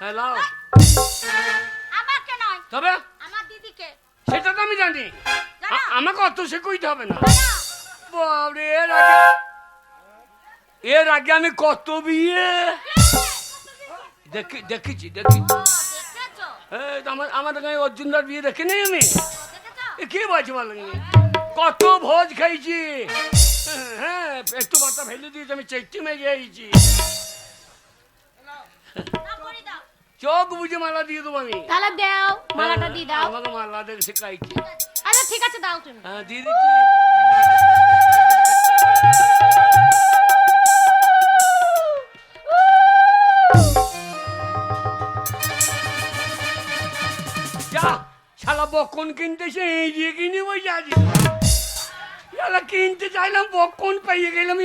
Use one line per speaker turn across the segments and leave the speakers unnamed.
Hello
আমাকে নয়,
তবে
আমার দিদিকে।
সেটা তো আমি জানি,
জানো?
আমাকে অত সে কইতে হবে না।
জানো?
বাবরে, এর আগে আমি কত বিয়ে দেখেছি দেখেছি।
ও, দেখেছো?
এই তো আমাদের গায়ে অর্জুনদার বিয়ে দেখে নেই আমি।
দেখেছো?
এ কে বলছে বলেন, কত ভোজ খাইছি। হ্যাঁ, একটু মাথা ফেলে দিয়েছি, আমি চেষ্টি মেরে আইছি।
না, পরি দাও।
চোখ বুঝে মালা দিয়ে দেবো আমি।
তাহলে দাও, মালাটা দিয়ে দাও।
আমাকে মালা দেখে শেখাইছি।
আচ্ছা ঠিক আছে, দাও তুমি।
হ্যাঁ, দিয়ে দিচ্ছি। যা শালা বকন কিনতেছে, এই দিয়ে কিনে বই যাচ্ছি। শালা কিনতে চাইলাম, বকন পাইয়ে গেলাম।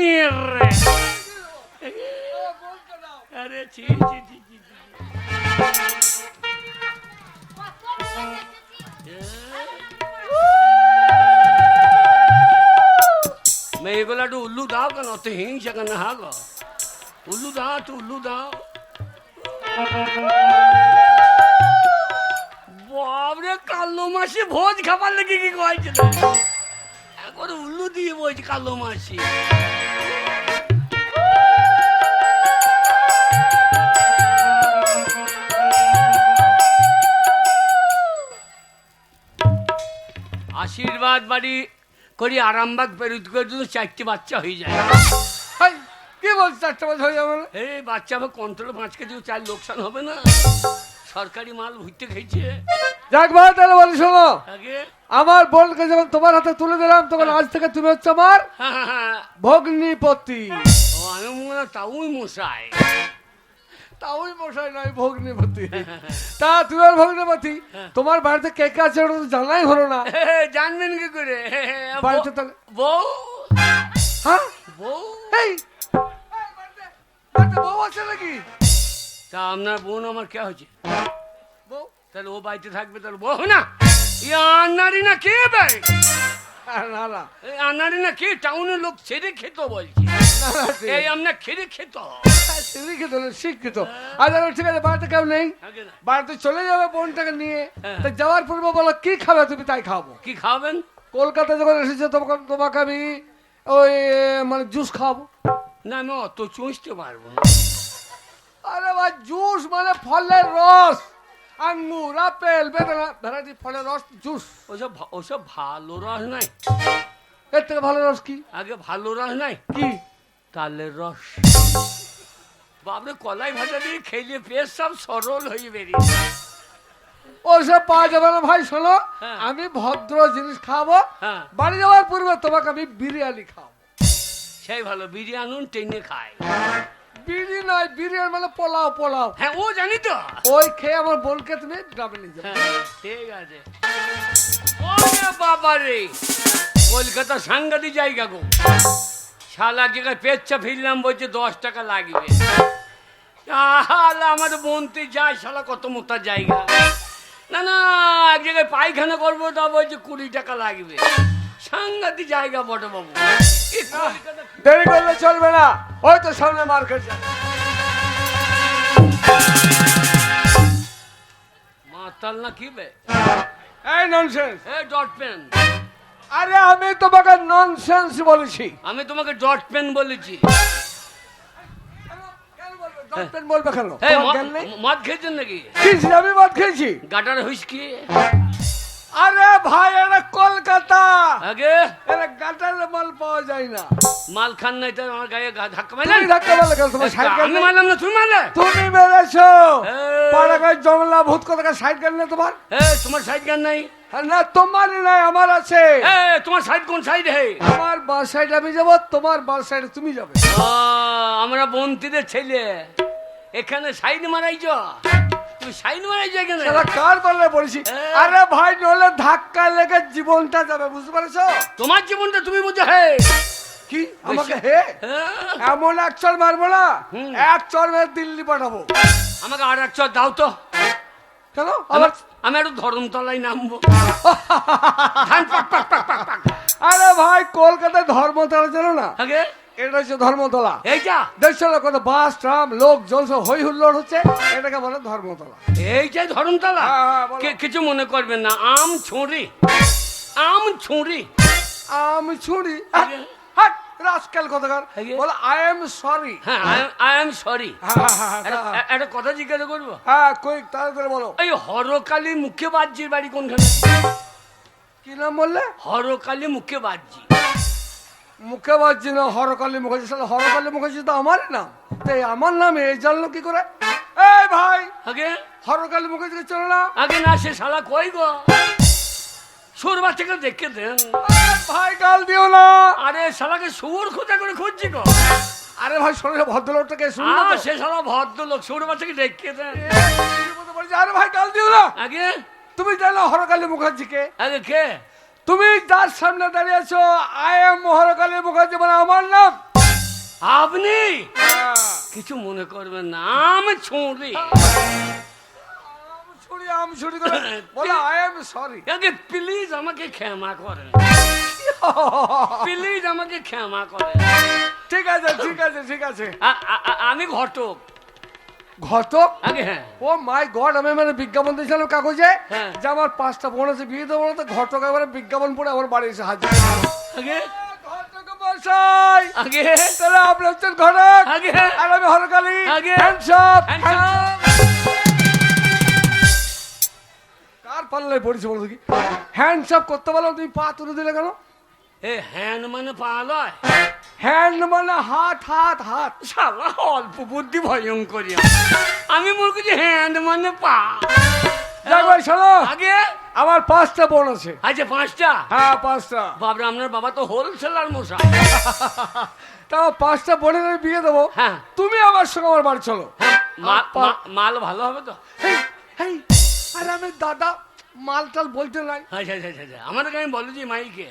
আরে ছি ছি ছি ছি। মেয়েগুলা একটু উল্লু দাও কেন, অত হিংসা কেন? হা গো, উল্লু দাও, একটু উল্লু দাও। বাবরে, কালো মাসি ভোজ খাবার লেগে কি কয়েছে, একবার উল্লু দিয়ে বলছি কালো মাসি। আশীর্বাদ বাড়ি করি আরামবাগ পেরুত করে যদি 4টে বাচ্চা হয়ে যায়।
কি বলছো 4টে বাচ্চা হয়ে যাবে?
এই বাচ্চা আমার কন্ট্রোলে 5 কেজি চাল লোকসান হবে না? সরকারি মাল ভুইতে খেয়েছে।
যাক ভাই, তাহলে বলি শোনো,
আগে
আমার বোনকে যখন তোমার হাতে তুলে দিলাম, তখন আজ থেকে তুমি হচ্ছে আমার
হ্যাঁ,
ভগ্নিপতি।
ও আমি মনে হয় তাউই মশাই।
তাওই মশাই নয়, ভগ্নিপতি। তা তুমি আর ভগ্নিপতি, তোমার বাড়িতে কে কে আছে ওটা তো জানাই হলো না।
জানবেন কি করে?
বাড়িতে তাহলে
বউ
হ্যাঁ,
বউ
এই বাড়িতে বউ আছে নাকি?
তা আপনার বোন আমার কে হয়েছে?
বউ?
তাহলে ও বাড়িতে থাকবে, তাহলে বউ না? আনারি না কে ভাই?
না না
আনারি না কে? টাউনের লোক ছেড়ে খেত বলছি।
না, না, ঠিক
এই
আছে।
আমরা খেড়ে খেত।
শিক্ষিত না, শিক্ষিত। আচ্ছা ঠিক আছে, বাড়িতে কেউ নেই,
আগে না।
বাড়িতে চলে যাবে বোনটাকে নিয়ে।
হ্যাঁ।
তা যাওয়ার পূর্বে বলো কি খাবে, তুমি তাই খাবো।
কি খাবেন?
কলকাতা যখন এসেছে তখন তোমাকে আমি ওই মানে জুস খাবো।
না, আমি অত চুষতে পারবো না।
আরে ভাই, জুস মানে ফলের রস, আঙ্গুর, আপেল, বেদানা, ভ্যারাইটি ফলের রস, জুস।
ওসব ভালো রস নাই।
এর থেকে ভালো রস কি?
আগে ভালো রস নাই,
কি?
তালের রস। বাবরে, কলাই ভাজা দিয়ে খেলে পেট সব সরল হয়ে বেরিয়ে।
ওসব পাওয়া যাবে না ভাই, শোনো,
হ্যাঁ।
আমি ভদ্র জিনিস খাবো।
হ্যাঁ।
বাড়ি যাওয়ার পূর্বে তোমাকে আমি বিরিয়ানি খাবো।
সেই ভালো, বিরিয়ানি টেনে খায়।
বিরিয়ানি নয়, বিরিয়ানি মানে পোলাও, পোলাও।
হ্যাঁ, ও জানি তো।
ওই খেয়ে আমার বোনকে তুমি গ্রামে নিয়ে যাবে।
হ্যাঁ, ঠিক আছে। ওরে বাবা রে, কলকাতা সাংঘাতিক জায়গা গো। শালা জায়গায় পেচ্ছা ফিরলাম, বলছে 10 টাকা লাগবে। আমাদের বনতে যায়, শালা কত মোটা জায়গা। না না, এক জায়গায় পায়খানা করবো, তা বলছে 20 টাকা লাগবে। সাংঘাতিক জায়গা বটে বাবু। এ কলকাতা
দেরি করলে চলবে না, ওই তো সামনে মার্কেট যাবে।
মাতাল না কি বে?
এই ননসেন্স!
A dot pen.
আরে আমি তোমাকে ননসেন্স বলেছি।
আমি তোমাকে ডট পেন বলেছি।
ডট পেন বলবে কেন?
এই
তোমার জ্ঞান নেই?
মদ খেয়েছেন নাকি?
খেয়েছি, আমি মদ খেয়েছি।
গাটার হুইস্কি?
আরে ভাই, এটা কলকাতা,
আগে
এটা গাটারে মাল পাওয়া যায় না।
মাল খান নাই, তাই আমার গায়ে ধাক্কা
তুমি
মারলেন।
ধাক্কা মারলে কেন? তোমার সাইড জ্ঞান
আমি
নেই?
মারলাম না, তুমি মারলে।
তুমি মেরেছো।
এই।
পাড়াগায় জমলা ভূত কথা, সাইড জ্ঞান নেই তোমার?
তোমার সাইড গান নাই?
না, তোমারই নাই, আমার আছে।
তোমার সাইড কোন সাইড? হে,
আমার বাঁ সাইড আমি যাবো, তোমার বাঁ সাইডে তুমি যাবে।
আমরা বন্তিদের ছেলে, এখানে সাইড মারাইছ? তুমি সাইড মারাইছ এখানে?
শালা কার বললে বলেছি? আরে ভাই, নলে ধাক্কা লেগে জীবনটা যাবে, বুঝতে পারছো?
তোমার জীবনটা তুমি বুঝো। হে,
কি আমাকে হে?
হ্যাঁ।
এমন এক চর মারবো না,
হুম।
এক চর মেরে দিল্লি পাঠাবো।
আমাকে আর এক চর দাও তো।
কেন? আবার
আমি একটু ধর্মতলায় নামবো। ধান পাক পাক পাক পাক পাক।
আরে ভাই, কলকাতায় ধর্মতলা জানো না?
আগে
এটা হচ্ছে ধর্মতলা।
এইটা
দেখছো না কত বাস ট্রাম লোকজন সব হই হুল্লোড় হচ্ছে, এটাকে বলে ধর্মতলা।
এইটাই ধরমতলা।
হ্যাঁ, বলো।
কিছু মনে করবেন না, আম ছুঁড়ি, আম ছুঁড়ি।
আমি ছুরি
আগে।
রাজকাল কথাকার
আগে।
বলে আই এম সরি।
হ্যাঁ, আই এম সরি।
হ্যাঁ
একটা কথা জিজ্ঞাসা করবো,
কই তাড়াতাড়ি বলো।
এই হরকালী মুখে বাজ্যির বাড়ি কোনখানে?
কি নাম বললে?
হরকালী মুখে বাজ্যি।
মুখে বাজছি না, হরকালী মুখার্জি। সালে হরকালী মুখার্জি তো আমারই নাম, তাই আমার নামে এই জানলো কি করে? এই ভাই,
আগে
হরকালী মুখার্জিকে চলো না।
আগে না, সে শালা কই গো? সুর বাচ্চাকে দেখে দেন।
ভাই গাল দিও না।
আরে শালাকে সুর খোঁজা করে খুঁজছি গো।
আরে ভাই শোনো, ভদ্রলোকটাকে শুনবো তো।
সে শালা ভদ্রলোক, সুর বাচ্চাকে দেখে দেন।
আরে ভাই গাল দিও না।
আগে
তুমি জানো হরকালী মুখার্জিকে?
আগে কে?
তুমি যার সামনে দাঁড়িয়ে আছো, আই এম হরকালী মুখার্জি মানে আমার নাম।
আপনি কিছু মনে করবেন না, আমি ছুঁড়ি।
আমি ছুরি করে বলো আই এম সরি।
আগে প্লিজ আমাকে ক্ষমা করেন, প্লিজ আমাকে ক্ষমা করেন।
ঠিক আছে ঠিক আছে ঠিক আছে।
আমি ঘটক।
ঘটক?
আগে হ্যাঁ।
ও মাই গড, আমি মানে বিজ্ঞাপন দিয়েছিলাম কাগজে
হ্যাঁ।
যে আমার 5টা বোন আছে, বিয়ে দেবো না, তো ঘটক একবারে বিজ্ঞাপন পড়ে আমার বাড়ি এসে হাজির।
আগে
ঘটক মশাই,
আগে
তাহলে আপনি হচ্ছেন ঘটক
আগে
আর আমি হরকালী।
আগে
হ্যান্ডসাপ।
handsome।
কার পাল্লায় পড়েছে বলো কি? হ্যান্ডসাপ করতে বলো, তুমি পা তুলে দিলে কেন?
এ হ্যান্ড মানে পা লয়,
হ্যান্ড মানে হাত হাত হাত।
শালা অল্প বুদ্ধি ভয়ঙ্করী। আমি মনে করছি হ্যান্ড মানে পা।
যাক ভাই শোনো,
আগে
আমার 5টা বোন আছে।
আচ্ছা 5টা?
হ্যাঁ 5টা।
বাবরে, আপনার বাবা তো হোলসেলার মশাই।
তাও 5টা বোনের আমি বিয়ে দেবো।
হ্যাঁ।
তুমি আমার সঙ্গে আমার বাড়ি চলো।
মাল ভালো হবে তো?
হেই, হেই, আরে আমি দাদা মাল টাল বলতে নাই।
আচ্ছা আচ্ছা আচ্ছা, আমাদেরকে আমি বলেছি মাইকে,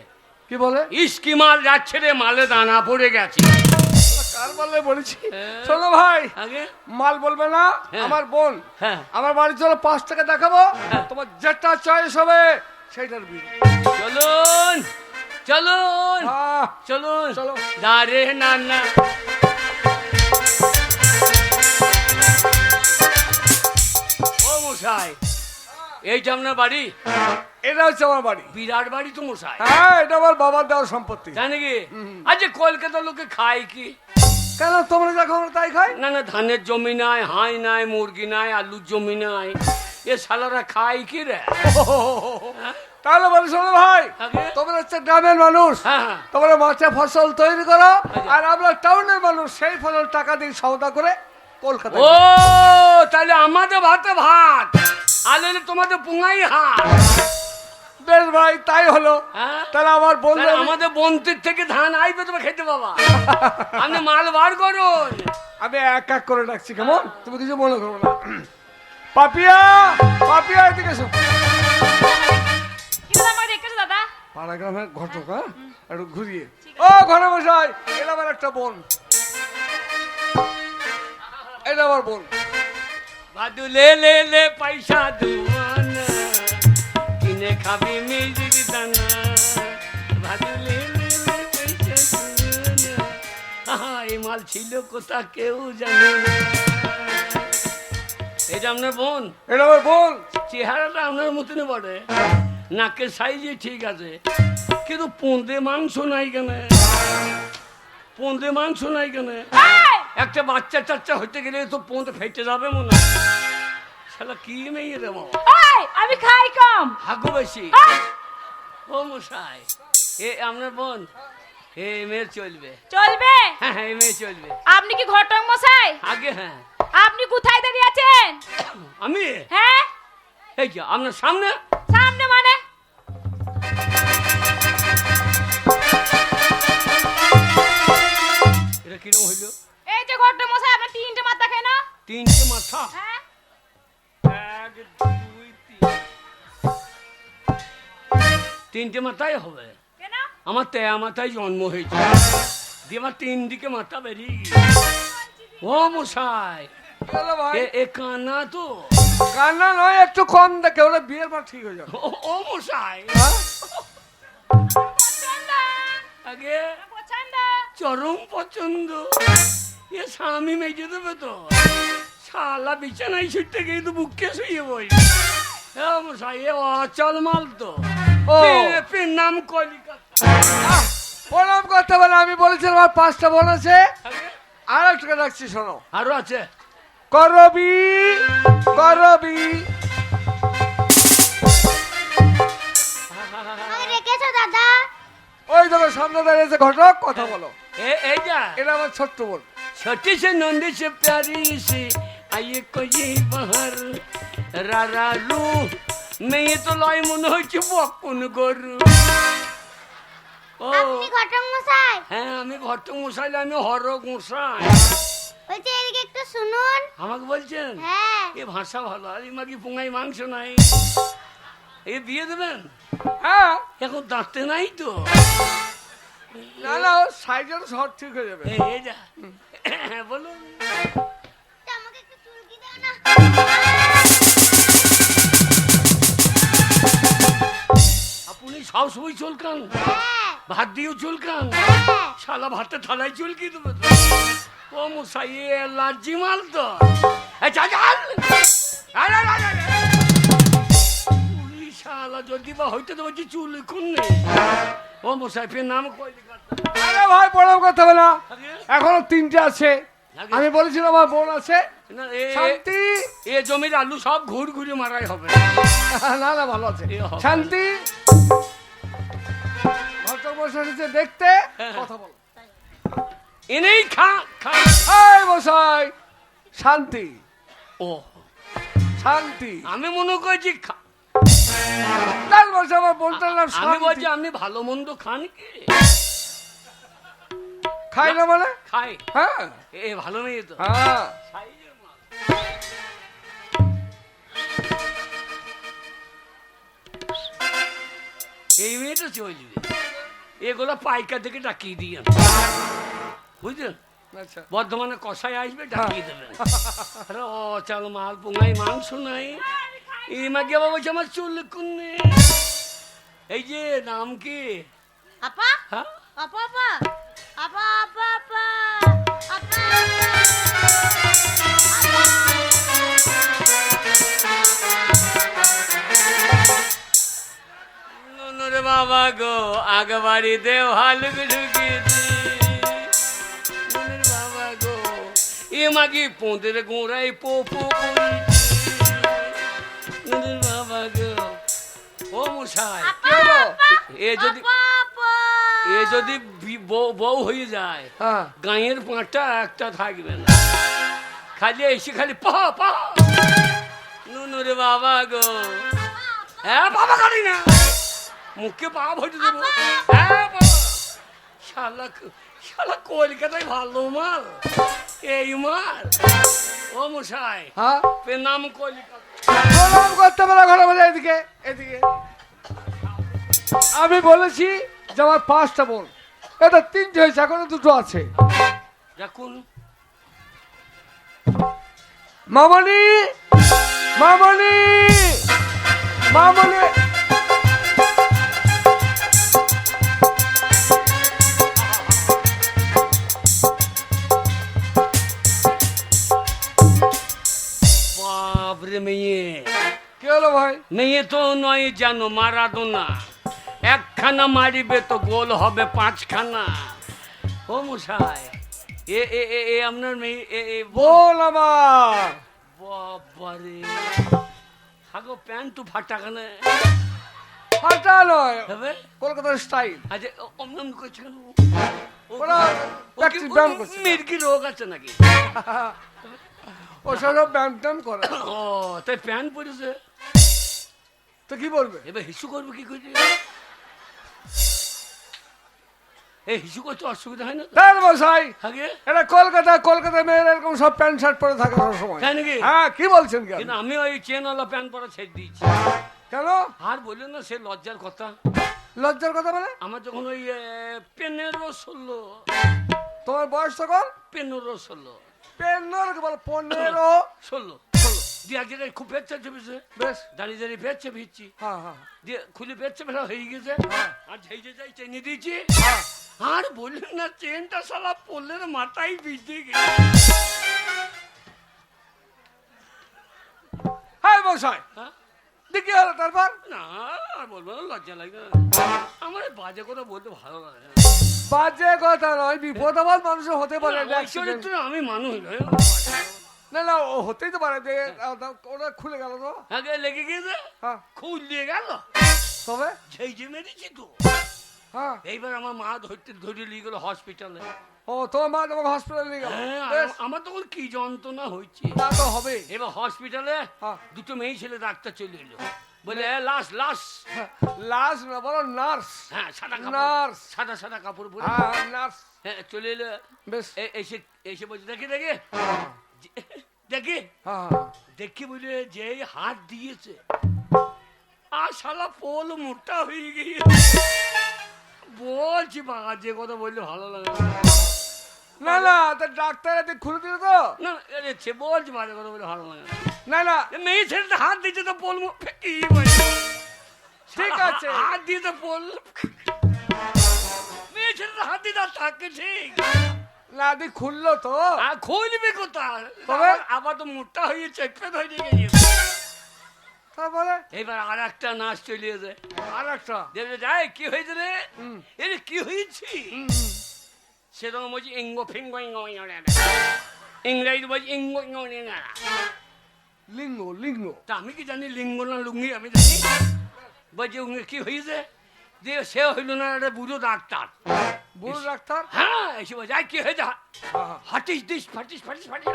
কি বলে?
ইস্কি মাল যাচ্ছে রে, মালে দানা পড়ে গেছে।
কার বলে বলেছি?
হ্যাঁ।
শোনো ভাই,
আগে
মাল বলবে না।
হ্যাঁ।
আমার বোন,
হ্যাঁ।
আমার বাড়ি চলো, 5 টাকা দেখাবো,
হ্যাঁ।
তোমার যেটা চয়েস হবে সেইটার বিল।
চলুন চলুন
হ্যাঁ,
চলুন।
চলো।
দাঁড়ে না না, ও মশাই, এইটা আপনার বাড়ি?
এটা হচ্ছে আমার বাড়ি।
বিরাট বাড়ি তো মশাই।
হ্যাঁ, এটা আমার বাবার দেওয়ার সম্পত্তি।
তাই নাকি? আচ্ছা কলকাতার লোকে খায় কি?
কেন তোমরা যা খাও তাই খাই?
না না, ধানের জমি নাই, হাঁই নাই, মুরগি নাই, আলুর জমি নাই, এ শালারা খায় কি রে?
তাহলে বলে শোনো ভাই,
আগে?
তোমরা হচ্ছে গ্রামের মানুষ,
হ্যাঁ হ্যাঁ।
তোমরা মাঠে ফসল তৈরি করো,
আচ্ছা।
আর আমরা টাউনের মানুষ সেই ফসল টাকা দিয়ে সওদা করে কলকাতা।
ও তাহলে আমাদের ভাতে ভাত, আলে তোমাদের পুঙ্গাই হাত।
বেশ ভাই, তাই হলো।
হ্যাঁ?
তাহলে আমার
তাহলে
বন্ধু,
আমাদের বন্তির থেকে ধান আইবে, তোমার খেতে পাবা। আপনি মাল বার করুন।
আমি এক এক করে ডাকছি, কেমন? তুমি কিছু মনে করো না। পাপিয়া, পাপিয়া এদিকে এসো।
কি হলো, আমাকে দেখেছো দাদা?
পাড়া গ্রামের ঘটক, হ্যাঁ, একটু ঘুরিয়ে। ও ঘরে বসাই, এটা আমার একটা বোন, এটা আমার বোন।
ভাদু লে লে লে পয়সা দুয়ানা, কিনে খাবি মিজির দানা। ভাদু লে লে লে পয়সা দুয়ানা, আহা এই মাল ছিল কোথা কেউ জানে না। এটা আপনার বোন?
এটা আমার বোন।
চেহারাটা আপনার মতনই বটে, নাকের সাইজে ঠিক আছে, কিন্তু পোঁদে মাংস নাই কেন? পোঁদে মাংস নাই কেন?
এই!
একটা বাচ্চা টাচ্চা হইতে গেলে তো পোঁদ ফেটে যাবে মনে হয়। শালা কি মেয়ে রে বাবা,
এই, আমি খাই কম।
হাগু বেশি।
এই!
ও মশাই, এ আপনার বোন? এ মেয়ের চলবে?
চলবে?
হ্যাঁ হ্যাঁ, এই মেয়ে চলবে।
আপনি কি ঘটক মশাই?
আগে হ্যাঁ।
আপনি কোথায় দাঁড়িয়ে আছেন?
আমি
হ্যাঁ,
এই যে আপনার সামনে।
সামনে মানে?
এটা কিরকম হইলো?
এই যে ঘটক মশাই, আপনার 3টে মাথা কেন?
3টে মাথা?
হ্যাঁ,
1 2 3, 3টে মাথায় হবে।
কেন?
আমার 13 মাথায় জন্ম হয়েছে, দিয়ে আমার 3 দিকে মাথা বেরিয়ে গেছে। ও মশাই,
চলো ভাই,
এ কানা তো?
কান্না নয়, একটু কম দেখে, ওরা বিয়ের পর ঠিক হয়ে যাবে।
ও মশাই,
হ্যাঁ?
পছন্দ,
আগে
পছন্দ।
চরম পছন্দ। এ স্বামী মেজে দেবে তো, শালা বিছানায় শুতে গিয়ে তো বুককে শুয়ে বই। মশাই এ অচল মাল তো।
ও।
পেন নাম কলিকাতা।
আহ, প্রণাম করতে বলে আমি বলেছিলাম আমার 5টা বোন আছে। আর একটা রাখছি শোনো।
আরো আছে।
করবি করবি
আমাকে রেখেছো দাদা?
ওই দেখো সামনে দাঁড়িয়েছে ঘটক, কথা বলো।
এই যা
এটা আমার ছোট্ট বোন।
छोटी से नंदी से प्यारी से आइए कोई बाहर रारा रू मैं ये तो लाई मन हो বকুন গরু। ও
আপনি ঘটক মশাই?
হ্যাঁ আমি ঘটক মশাই, আমি হরক মশাই।
বলছি এদিকে একটু শুনুন।
আমাকে বলছেন?
হ্যাঁ।
এ ভাষা ভালো। আর মাগি পুঙ্গাই মাংস নাই, এ বিয়ে দেবেন?
হ্যাঁ,
এখন দাঁতে নাই তো।
না না সাইজের সব ঠিক হয়ে যাবে।
এই যা বলুন।
তা আমাকে একটু চুলকি দাও না।
আপনি সব সময় চুলকান?
হ্যাঁ।
ভাত দিয়েও চুলকান?
হ্যাঁ।
শালা ভাতের থালায় চুলকি দেবে তো। ও মশাই এ লাজি মাল তো। এই চল চল। আরে আরে আরে। উই শালা যদি বা হইতে তো বলছি চুল কোন নেই। ও মশাই ফের নাম কই লিখাতে?
আরে ভাই প্রণাম করতে হবে না,
আরে,
এখনো 3টে আছে।
আগে।
আমি বলেছিলাম আমার বোন আছে।
না
শান্তি
এ জমির আলু সব ঘুর ঘুরে মারাই হবে।
না না ভালো আছে।
এ হবে।
শান্তি ঘটক বসে এসেছে দেখতে,
হ্যাঁ।
কথা বলো।
এনেই খা খা।
এই মশাই শান্তি
ও
শান্তি।
আমি মনে করছি খা।
তার বসে আমার বোনটার নাম
আমি বলছি
শান্তি।
আপনি ভালো মন্দ খান কি?
খাই না মানে?
খাই।
হ্যাঁ
এ ভালো নেই তো।
হ্যাঁ।
সাইজের মাল। এই মেয়েটা চলবে, এগুলো পাইকার থেকে ডাকিয়ে দিয়ে বুঝলেন?
আচ্ছা
বর্ধমানে কষাই আসবে, ডাকিয়ে দেবেন। আরে ও চাল মাল পুঙ্গাই মাংস নাই। এই মাকে বাবা বলছে আমার চুল কুন্নে। এই যে নাম কি?
আপা?
হ্যাঁ
আপা আপা আপা আপা আপা আপা
নুনুরে বাবা গো আগ বাড়িতে ভালুক ঢুকিয়েছি। নুনুর বাবা গো এ মাগি পোঁদের গোড়ায় পোপো করেছি। নুনুর বাবা গো ও মশাই
কি হলো?
এ যদি
আপা
এ যদি বউ হয়ে যায়,
হ্যাঁ
গাঁয়ের পাঁচটা একটা থাকবে না, খালি এসে খালি পাহ পাহ। নুনুরে বাবা গো হ্যাঁ বাবা করি না, মুখে পা ভরে দেবো। হ্যাঁ বাবা। শালা শালা কলকাতায় ভালো মাল, এই মাল। ও মশাই
হ্যাঁ
নাম কলিকাতা।
প্রণাম করতে পারে ঘরে বলে এদিকে এদিকে। আমি বলেছি যে আমার 5টা বোন, এটা 3টে হয়েছে, এখনো 2টো আছে।
দেখুন
মামনি মামনি মামনি
বাপরে মেয়ে,
কি হলো ভাই?
মেয়ে তো নয় জানো মারাদোনা, একখানা মারিবে তো গোল হবে 5খানা। ও মশাই এ এ এ এ আপনার মেয়ে এ এ
বোন আমার
বাবারে হাগো প্যান্ট তো ফাটা কানে
ফাটা নয়,
হবে।
কলকাতার স্টাইল।
আচ্ছা অমন করছে কেন?
ওরা practice ব্যায়াম করছে।
মির্গি রোগ আছে নাকি?
ও সব ব্যায়াম ট্যায়াম করে।
ও তাই প্যান্ট পরেছে,
তো কি বলবে?
এবার হিসু করবে কি করে? এই হিসু করতে অসুবিধা হয় না তো?
তার মশাই
আগে
এটা কলকাতা মেয়েরা এরকম সব প্যান্ট শার্ট পরে থাকে সব সময়।
তাই নাকি?
হ্যাঁ কি বলছেন কেন?
কিন্তু আমি ওই চেনওয়ালা প্যান্ট পরা ছেড়ে দিয়েছি।
কেন
আর বললেন না সে লজ্জার কথা।
লজ্জার কথা বলে?
আমার যখন ওই 15-16
তোমার বয়স তখন
15-16
15
দিয়ে এক জায়গায় খুব পেচ্ছে চেপেছে,
বেশ
দাঁড়িয়ে দাঁড়িয়ে পেচ্ছে ভিজছি,
হ্যাঁ হ্যাঁ
দিয়ে খুলে পেচ্ছে ফেরা হয়ে গেছে। আর ঝেঁজে যাই চেনে দিয়েছি,
হ্যাঁ
আর বললেন না, চেনটা শালা পড়লেন মাথায় বিঁধে গেছে।
হ্যাঁ মশাই,
হ্যাঁ?
দেখি হলো তারপর?
না আর বলবো না, লজ্জা লাগে না। আমার এই বাজে কথা বলতে ভালো লাগে না।
বাজে কথা নয়, বিপদ আপদ মানুষের হতে পারে,
না, ওই
accident।
চরিত্র আমি মানুষ নই।
না না, ও হতেই তো পারে, ওটা খুলে গেল তো।
আগে লেগে গেছে,
হ্যাঁ,
খুল দিয়ে গেল,
তবে
ঝেই যে মেরেছি তো।
হ্যাঁ,
এইবার আমার মা ধরে নিয়ে গেল হসপিটালে।
ও তোমার মা তোমাকে হসপিটালে নিয়ে গেল?
হ্যাঁ,
বেশ,
আমার তখন কি যন্ত্রণা হয়েছে।
তা তো হবে।
এবার হসপিটালে
হ্যাঁ।
দুটো মেয়ে ছেলে ডাক্তার চলে এলো, বলে লাশ লাশ।
লাশ না, বলো নার্স।
হ্যাঁ, সাদা কাপড়,
নার্স।
সাদা সাদা কাপড় পরে।
হ্যাঁ, নার্স।
হ্যাঁ, চলে এলো।
বেশ,
এসে এসে বলছে, দেখে দেখে দেখে
হ্যাঁ,
দেখি বলে যেই হাত দিয়েছে, আর শালা পোল মোটা হয়ে গিয়েছে। বলছি বাজে কথা বললে ভালো লাগে না।
না না, তা ডাক্তার এতে খুলে দিল তো?
না বলছি বাজে কথা বললে ভালো লাগে না।
না না,
মেয়ে ছেলেটা হাত দিচ্ছে তো পোল কি বলছে?
ঠিক আছে।
হাত দিয়ে তো পোল, মেয়ে ছেলেটা হাত দিয়ে তার থাকে ঠিক।
না দি খুললো তো?
আর খুলবে কোথায়?
তবে?
আবার তো মোটা হয়ে চেপে ধরে গেছে।
তারপরে
এবার আর একটা নাচ চলে এসে
আর একটা।
দেখবে যায় কি হয়েছে রে,
হুম।
এর কি হয়েছে?
হুম,
সেরকম বলছি ইঙ্গো ফিঙ্গো ইংরেজি বলছি ইঙ্গো
লিঙ্গ লিঙ্গ।
তা আমি কি জানি লিঙ্গ না লুঙ্গি, আমি জানি। বলছি কি হয়েছে? দিয়ে সে হইল না একটা বুড়ো ডাক্তার।
বুড়ো ডাক্তার?
হ্যাঁ, এসে বলছে কি হয়েছে?
আহা,
হাটিস দিস ফাটিস ফাটিস ফাটিস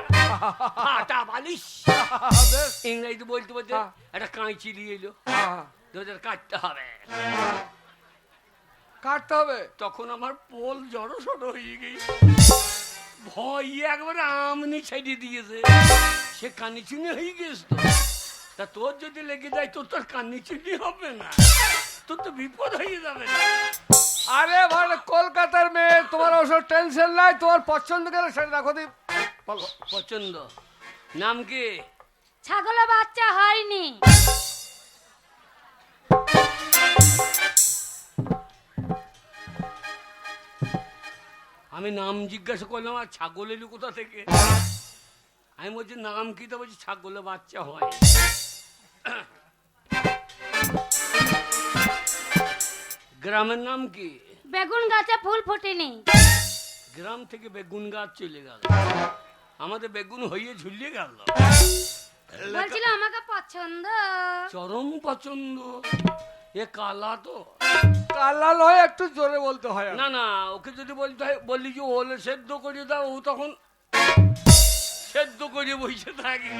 ফাটা বালিশ।
বেশ,
ইংরেজি বলতে বলতে
হ্যাঁ।
একটা কাঁচি দিয়ে এলো,
আহা,
তোদের কাটতে হবে।
কাটতে হবে?
তখন আমার পোল জড়ো সড়ো হয়ে গেছে, ভয় একবারে আমনি ছেড়ে দিয়েছে। সে কানি চুনি হয়ে গেছে তো। তা তোর যদি লেগে যায় তোর তোর কানি চুনি হবে না, তোর তো বিপদ হয়ে যাবে না।
আরে ভাই, কলকাতার মেয়ে, তোমার ওসব টেনশন নাই, তোমার পছন্দ গেলে সেটা রাখো দি। বলো।
পছন্দ নাম কি?
ছাগলের বাচ্চা হয়নি।
আমি নাম জিজ্ঞাসা করলাম, আর ছাগল এলো কোথা থেকে? আমি বলছি নাম কি? তো বলছি ছাগলের বাচ্চা হয়। গ্রামের নাম কি?
বেগুন গাছে ফুল ফোটেনি।
গ্রাম থেকে বেগুন গাছ চলে গেল, আমাদের বেগুন হয়ে ঝুলিয়ে গেল।
বলছিল আমাকে পছন্দ।
চরম পছন্দ। এ কালা তো?
কালা নয়, একটু জোরে বলতে হয়।
না না, ওকে যদি বলতে হয়, বললি যে ওলে সেদ্ধ করে দাও, ও তখন সেদ্ধ করে বসে থাকে।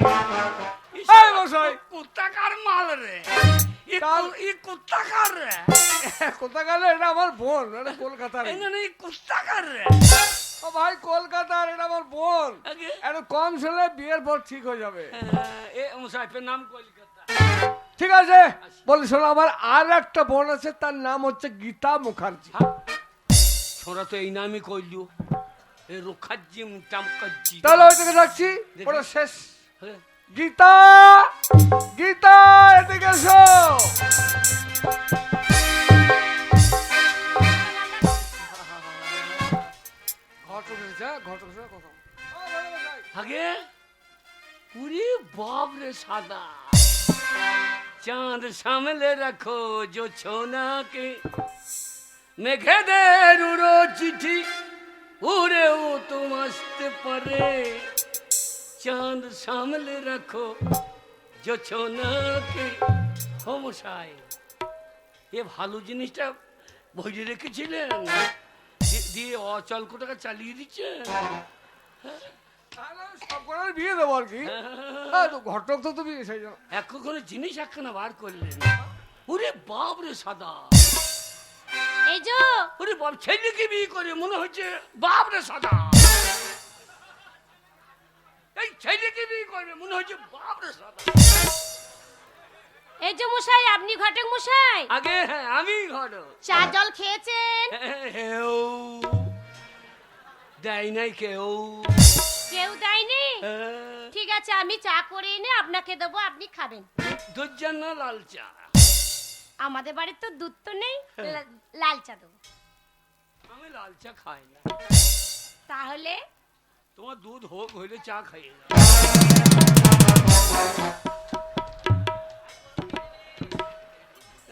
এই মশাই,
কুত্তাকার মাল রে, ই কুত্তাকার রে।
কোথা গেলে? এটা আমার বোন, এটা কলকাতার।
এই না না, ই কুত্তাকার রে।
ও ভাই, কলকাতার, এটা আমার বোন।
আগে
একটু কম ছেলে, বিয়ের পর ঠিক হয়ে যাবে।
এ মুসাফির নাম কলকাতা।
ঠিক আছে, বলি শোনো, আমার আর একটা বোন আছে, তার নাম হচ্ছে গীতা মুখার্জি।
ছোড়া তো এই নামই কইল, এ রুখাজ্জি মুটামকাজ্জি।
তাহলে ওই থেকে যাচ্ছি, ওটা শেষ।
হ্যাঁ।
গীতা, গীতা, এদিকে এসো। ঘটক এসেছে, ঘটক এসেছে, কথা বল। ও, ভাই, ভাই।
আগে পুরি বাপ রে সাদা চাঁদ সামলে রাখো जो छोना के মেঘেদের উড়ো চিঠি উড়ে ও তো মস্ত পরে চাঁদ সামলে রাখো जो छोना के। ও মশাই, এ ভালো জিনিসটা বইয়ে রেখেছিলেন, দিয়ে অচল কোটাকে চালিয়ে দিচ্ছেন।
তাহলে আমি সব করার বিয়ে দেবো আর কি। হ্যাঁ, তো ঘটক তো তুমি সেই জন্য।
এখন জিনিস একখানা বার করলেন, ওরে বাপ রে সাদা,
এই যে
ওরে বাপ, ছেলেকে বিয়ে করে মনে হচ্ছে বাপ রে সাদা। এই ছেলেকে বিয়ে করবে মনে হচ্ছে বাপ রে সাদা।
এই যে মশাই, আপনি ঘটক মশাই,
আগে হ্যাঁ, আমি ঘর
চা জল খেয়েছেন?
হেউ দেয় নাই কেউ।
কেউ দেয়নি?
হ্যাঁ,
ঠিক আছে, আমি চা করে এনে আপনাকে দেবো, আপনি খাবেন।
দুধ চা না লাল চা?
আমাদের বাড়ির তো দুধ তো নেই, লাল চা দেবো।
আমি লাল চা খাই না।
তাহলে
তোমার দুধ হোক হইলে চা খাইয়ে দাও।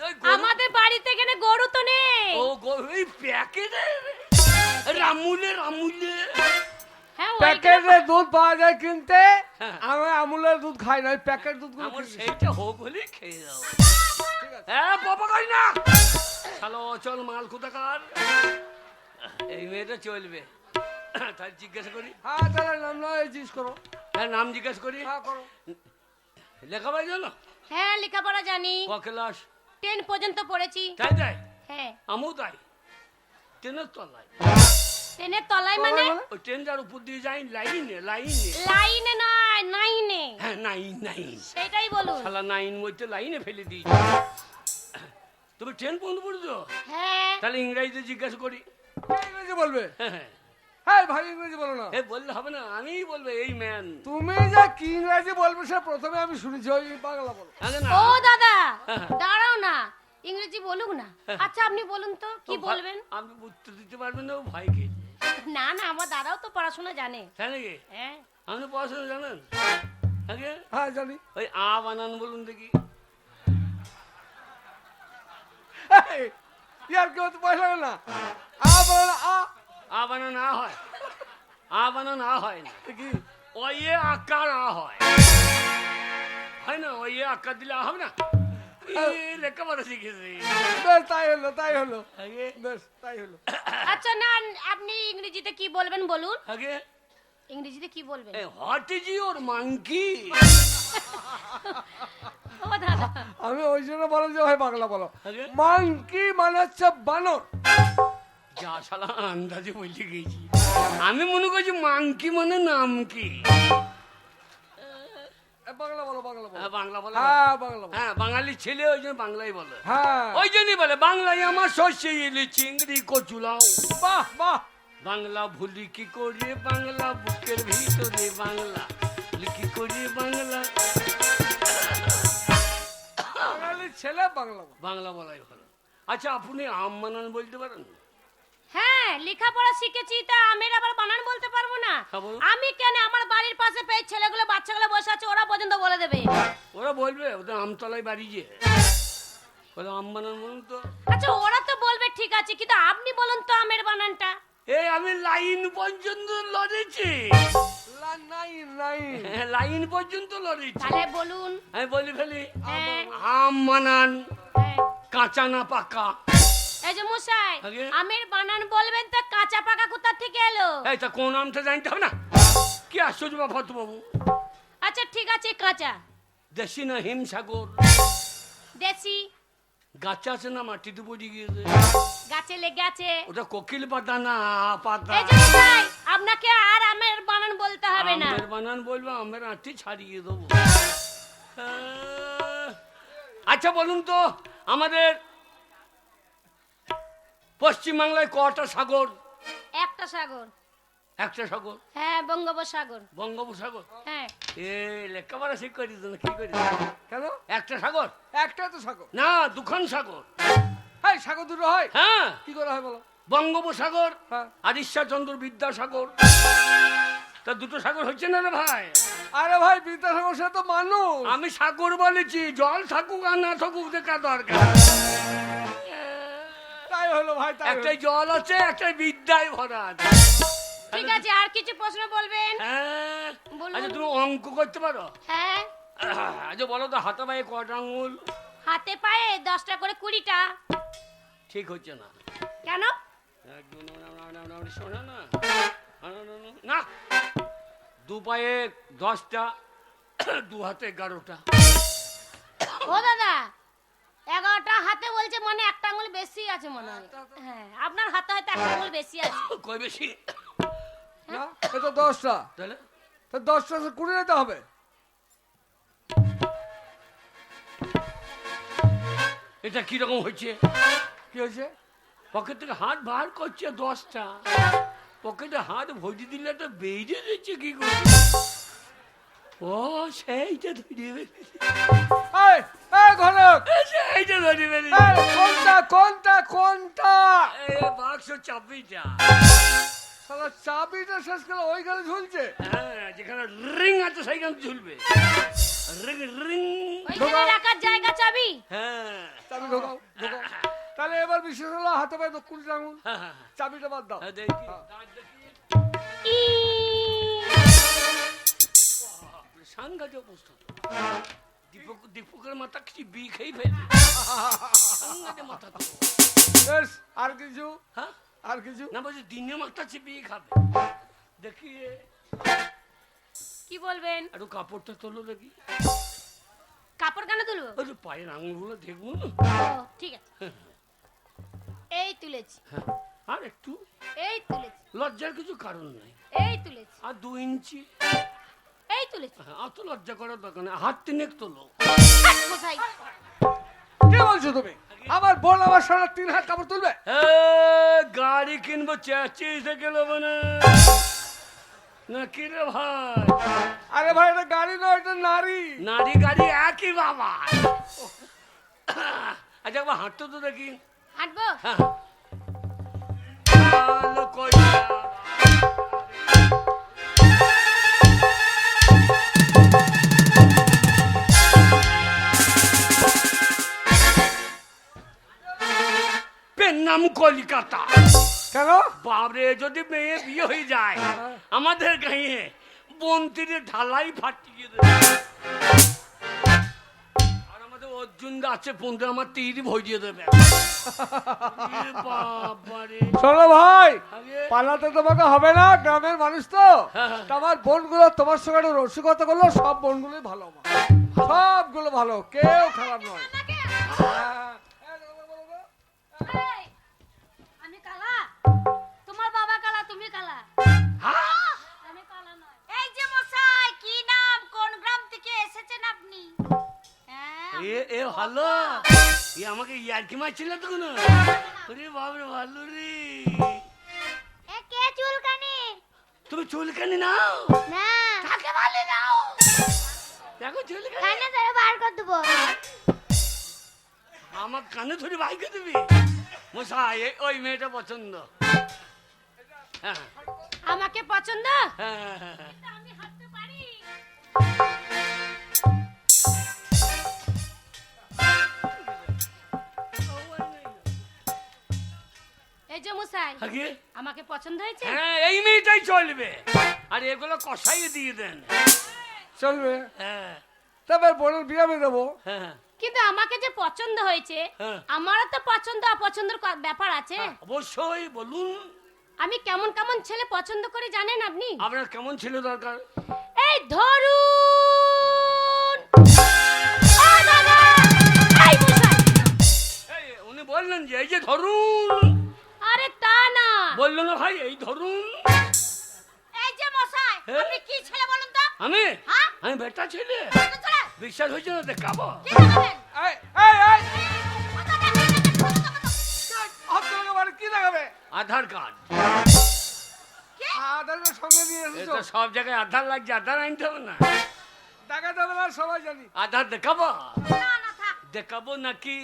এই গরু-
আমাদের বাড়িতে এখানে গরু তো নেই।
ও গরু এই প্যাকেটে রামুলে রামুলে
হ্যাঁ ওইগুলো-
প্যাকেটে দুধ পাওয়া যায় কিনতে,
হ্যাঁ।
আমি আমুলের দুধ খাই না, ওই প্যাকেট দুধ
আমার সেইটা হোক হলে খেয়ে দাও।
ঠিক আছে।
হ্যাঁ বাবা খাই না চলো চল মাল কোথাকার। এই মেয়েটা চলবে তাই জিজ্ঞাসা করি।
হ্যাঁ তাহলে নাম নয় জিজ্ঞেস করো।
হ্যাঁ নাম জিজ্ঞাসা করি।
হ্যাঁ করো।
লেখাপড়া জানো?
হ্যাঁ লেখাপড়া জানি,
ক ক্লাস?
10 পর্যন্ত পড়েছি।
তাই তাই
হ্যাঁ
আমও তাই। ট্রেনের তলায়
10 তলায় মানে
ওই ট্রেন যার উপর দিয়ে যাই লাইনে লাইনে।
লাইনে নয় নাইনে।
হ্যাঁ নাইন নাইন
সেটাই বলুন।
শালা নাইন বইতে লাইনে ফেলে দিয়েছি। তুমি ট্রেন পর্যন্ত পড়ছো?
হ্যাঁ
তাহলে ইংরেজিতে জিজ্ঞাসা করি।
ইংরেজি বলবে?
হ্যাঁ হ্যাঁ
হ্যাঁ ভাই ইংরেজি বলো না।
এ বললে হবে না, আমিই বলবো এই ম্যান।
তুমি যে কি ইংরেজি বলবে সে প্রথমে আমি শুনেছি, ওই বাংলা বলো।
আগে না
ও দাদা
হ্যাঁ।
দাঁড়াও না, ইংরেজি বলুক না। আচ্ছা আপনি বলুন তো কি বলবেন।
আপনি উত্তর দিতে পারবেন না, ও ভাই কে?
না না আমার দাদাও তো পড়াশোনা জানে।
তাই নাকি?
হ্যাঁ
আপনি পড়াশোনা জানেন? আগে
হ্যাঁ জানি।
ওই আ বানান বলুন দেখি।
এই, ইয়ার কেউ তো পয়সা লাগে না। আ বলো না, আ।
আ বানান আ হয়, আ বানান আ হয় না।
কি?
ওই এ আকার আ হয়, হয় না? ওই এ আকার দিলে আ হবে না? লেখাপড়া শিখেছি।
বেশ তাই হলো, তাই হলো,
আগে
বেশ তাই হলো।
আচ্ছা না আপনি ইংরেজিতে কি বলবেন বলুন।
আগে
ইংরেজিতে কি বলবেন।
What is your monkey?
ও দাদা
আমি ওই জন্য বললাম যে ভাই বাংলা বলো।
আগে
মাংকি মানে হচ্ছে বানর।
যা শালা আন্দাজে বলতে গেছি। আমি মনে করছি মাঙ্কি মানে নাম কি।
বাংলা বলো, বাংলা বলো।
হ্যাঁ, বাংলা বলে।
হ্যাঁ বাংলা বলো।
হ্যাঁ বাঙালি ছেলে ওই জন্য বাংলাই বলে।
হ্যাঁ
ওই জন্যই বলে বাংলায় আমার শস্যে ইলি চিংড়ি কচুলাও।
বাহ বাহ।
বাংলা ভুলি কি করে বাংলা বুকের ভিতরে বাংলা কি করে বাংলা।
বাঙালির ছেলে বাংলা বলো।
বাংলা বলাই ভালো। আচ্ছা আপনি আম বানান বলতে পারেন?
হ্যাঁ লেখাপড়া শিখেছি, তা আমের আবার বানান বলতে পারবো না।
হ্যাঁ, বলুন।
আমি কেন, আমার বাড়ির পাশে পেয়ে ছেলেগুলো বাচ্চাগুলো বসে আছে, ওরা পর্যন্ত বলে দেবে।
ওরা বলবে ওদের আমতলায় বাড়ি যে বলে আম বানান বলুন তো।
আচ্ছা ওরা তো বলবে ঠিক আছে, কিন্তু আপনি বলুন তো আমের বানানটা।
এই আমি লাইন পর্যন্ত লড়েছি।
নাই নাই।
হ্যাঁ, লাইন পর্যন্ত লড়েছি।
তাহলে বলুন।
আমি বলি ফেলি
হ্যাঁ
আম বানান
হ্যাঁ।
কাঁচা না পাকা।
এই যে মশাই
আগে?
আমের বানান বলবেন তো কাঁচা পাকা কোথা থেকে এলো।
এই তা কোন আমটা জানতে হবে না? কি আশ্চর্য বাবা বাবু।
আচ্ছা ঠিক আছে কাঁচা।
দেশি না হিমসাগর?
দেশি।
গাছ আছে না মাটিতে পড়ে গিয়েছে?
গাছে লেগে আছে।
ওটা কোকিল পাতা না পাতা।
এই যে মশাই আপনাকে আর আমের বানান বলতে হবে না।
আমের বানান বলবো, আমের আঁটি ছাড়িয়ে দেবো। আচ্ছা বলুন তো আমাদের পশ্চিমবাংলায় কটা সাগর?
একটা সাগর।
একটা সাগর,
হ্যাঁ বঙ্গোপসাগর।
বঙ্গোপসাগর।
হ্যাঁ
এ লেখাপড়া শিখ করি তো না, কি করি?
কেন?
একটা সাগর
একটা তো সাগর।
না, দুখান সাগর।
হ্যাঁ সাগর দুটো হয়।
হ্যাঁ,
কি করে হয় বলো?
বঙ্গোপসাগর
হ্যাঁ।
আর ঈশ্বরচন্দ্র বিদ্যাসাগর। তা দুটো সাগর হচ্ছে না রে ভাই?
আরে ভাই বিদ্যাসাগর সে তো মানুষ।
আমি সাগর বলেছি, জল থাকুক আর না থাকুক দেখা দরকার।
তাই হলো ভাই, তাই হলো।
একটাই জল আছে, একটাই বিদ্যায় ভরা আছে।
ঠিক আছে আর কিছু প্রশ্ন বলবেন।
হ্যাঁ।
বলুন।
আচ্ছা তুমি অঙ্ক করতে পারো?
হ্যাঁ
আচ্ছা বলো তো হাতে পায়ে কটা আঙুল?
হাতে পায়ে 10টা করে 20টা।
ঠিক হচ্ছে না।
কেন?
শোনা না না, দু পায়ে 10টা, দু হাতে 11টা।
ও দাদা 11টা হাতে বলছে মানে একটা আঙুল বেশি আছে মনে হয়। হ্যাঁ আপনার হাতে হয়তো একটা আঙুল বেশি আছে।
কই বেশি?
না এ তো 10টা।
তাহলে
তো 10টা 20 নিতে হবে।
এটা কিরকম হচ্ছে?
কি হয়েছে?
পকেট থেকে হাত বার করছে 10টা, পকেটে হাত ভরি দিলে তো বেরিয়ে দিচ্ছে কি করে? ও সেইটা ধরে ফেলেছি,
এই এই ঘনক,
সেইটা ধরে ফেলেছি।
এই, কোনটা কোনটা কোনটা?
এই বাক্স চাবিটা,
শালা চাবিটা শেষ করে ওইখানে ঝুলছে।
হ্যাঁ, যেখানে রিং আছে সেইখানে ঝুলবে। Ring ring.
ওইখানে রাখার জায়গা চাবি।
হ্যাঁ
চাবি ঢোকাও ঢোকাও। তাহলে এবার বিশেষ হলো হাতে পায়ে দক্ষিণ আঙুল,
হ্যাঁ, হ্যাঁ,
চাবিটা বাদ দাও।
হ্যাঁ, দেখি
হ্যাঁ।
দাঁত দেখি।
ই
বাপরে, সাংঘাতিক অবস্থা তো। দীপকের মাথা কিছু বি খেয়ে ফেলবে, সাংঘাতিক মাথা তো।
বেশ, আর কিছু
হ্যাঁ,
আর কিছু?
না বলছি দিনে মাথা চিবিয়ে খাবে। দেখি
কি বলবেন?
একটু কাপড়টা তোলো দেখি।
কাপড় কেন তুলবো?
ওই যে পায়ের আঙুলগুলো দেখবো না।
ও, ঠিক আছে। এই তুলেছি,
হ্যাঁ, আর একটু
এই তুলেছি,
লজ্জার কিছু কারণ নাই।
এই তুলেছি,
আর 2 ইঞ্চি।
এই তুলেছি।
হ্যাঁ, অত লজ্জা করার দরকার নেই, হাত 3 তোলো।
হাট মশাই,
কি বলছো তুমি? আমার বোন আমার সারা 3 হাত কাপড় তুলবে?
গাড়ি কিনবো, চেঁচিয়ে গেল না না কি রে ভাই?
আরে ভাই, এটা গাড়ি নয়, এটা নারী।
নারী গাড়ি একই বাবা। আচ্ছা একবার হাঁটতো তো দেখি।
হাঁটবো?
হ্যাঁ। ভালো কইরা। পেন নাম কলিকাতা।
কেন?
বাবরে, যদি মেয়ে বিয়ে হয়ে যায় আমাদের গাঁয়ে, বন্তিরে ঢালাই ফাটিয়ে দেবে। আর আমাদের অর্জুন আছে বন্ধু, আমার তীর ভরিয়ে দেবে। এ বাবারে।
শোনো ভাই,
আগে
পালাতে তোমাকে হবে না, গ্রামের মানুষ তো।
হ্যাঁ, হ্যাঁ।
তা আমার বোনগুলো তোমার সঙ্গে একটা রসিকতা করলো, সব বোনগুলোই ভালো আমার। সবগুলো ভালো, কেউ খারাপ নয়। হ্যাঁ।
এই, আমি কালা, তোমার বাবা কালা, তুমি কালা।
হ্যাঁ?
আমি কালা নয়।
এই যে মশাই, কি নাম, কোন গ্রাম থেকে এসেছেন আপনি? হ্যাঁ,
এ ভালো, এ আমাকে ইয়ার্কি মারছিল তো কোনো। ওরে বাবরে, ভালো রে।
এ কে চুলকানি?
তুমি চুলকানি নাও?
না,
কাকে ভালো নাও? দেখো চুলকানি
কানে ধরে বার করে দেবো।
আমার কানে ধরে বাইকে দিবি? মশাই, ওই মেয়েটা পছন্দ। হ্যাঁ,
আমাকে পছন্দ?
হ্যাঁ, হ্যাঁ, হ্যাঁ।
আমি হাঁটতে পারি। এই যে মশাই,
আগে?
আমাকে পছন্দ হয়েছে?
হ্যাঁ, এই মেয়েটাই চলবে। আর এগুলো কষাই দিয়ে দেন।
চলবে।
হ্যাঁ,
তবে বোনের বিয়ে আমি দেবো।
হ্যাঁ,
কিন্তু আমাকে যে পছন্দ হয়েছে,
হ্যাঁ।
আমারও তো পছন্দ অপছন্দের ব্যাপার আছে।
অবশ্যই বলুন।
আমি কেমন কেমন ছেলে পছন্দ করি জানেন আপনি?
আপনার কেমন ছিল দরকার?
এই ধরুন, ও দাদা, এই মশাই।
এই, উনি বললেন যে এই যে ধরুন।
আরে তা না,
বললো না ভাই, এই ধরুন।
এই যে মশাই,
হ্যাঁ?
আপনি কি ছেলে বলুন তো?
আমি
হ্যাঁ?
আমি বেটা ছেলে।
কত ছেলে?
বিশ্বাস হয়েছে না? দেখাবো।
কি দেখাবেন?
এই এই এই,
কত দেখাবেন?
হাত তোমাকে বাড়ি কি দেখাবে?
আধার কার্ড।
আধারের সঙ্গে নিয়ে এসেছো?
এটা সব জায়গায় আধার লাগছে, আধার আনতে হবে না?
দেখাতে হবে না, সবাই জানি।
আধার দেখাবো?
না না থাক।
দেখাবো নাকি?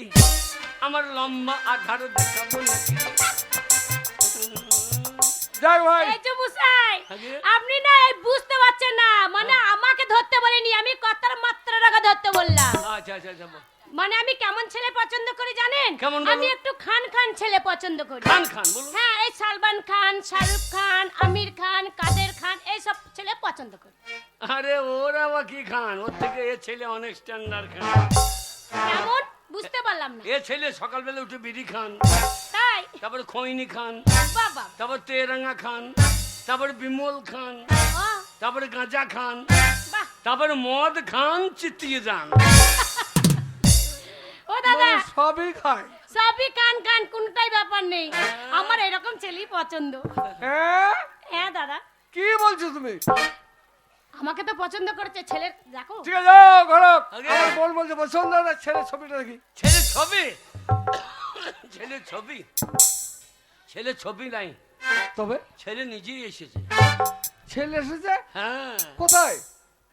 আমার লম্বা আধার দেখাবো নাকি?
যাই ভাই,
এই যে মশাই,
আগে?
আপনি না এই বুঝতে পারছেন না, মানে আমাকে ধরতে বলিনি, আমি কথার মাত্রাটাকে ধরতে বললাম।
আচ্ছা আচ্ছা আচ্ছা,
মানে আমি কেমন ছেলে পছন্দ করি জানেন?
কেমন বলুন?
আমি একটু খান খান ছেলে পছন্দ করি।
খান খান বলুন।
হ্যাঁ, এই সালমান খান, শাহরুখ খান, আমির খান, কাদের খান, এই সব ছেলে পছন্দ করি।
আরে ওরা বা কি খান, ওর থেকে এ ছেলে অনেক স্ট্যান্ডার্ড খান।
কেমন বুঝতে পারলাম না।
এ ছেলে সকালবেলা উঠে বিড়ি খান,
তাই?
তারপরে খৈনি খান,
বাবা,
তারপর তেরাঙ্গা খান, তারপরে বিমল খান,
ও
তারপরে গাঁজা খান,
বাহ,
তারপরে মদ খান, চিতিয়ে যান।
ও দাদা,
মানে সবই খায়।
সবই খান খান, কোনটাই ব্যাপার নেই। আমার এরকম ছেলেই পছন্দ।
হ্যাঁ,
হ্যাঁ দাদা,
কি বলছো তুমি?
আমাকে তো পছন্দ করেছে ছেলে, দেখো।
ঠিক আছে, যাও ঘরক।
আগে?
আমার বোন বলছে পছন্দ না, ছেলের ছবিটা দেখি।
ছেলে ছবি, ছেলে ছবি, ছেলে ছবি নাই,
তবে
ছেলে নিজেই এসেছে।
ছেলে এসেছে?
হ্যাঁ,
কোথায়?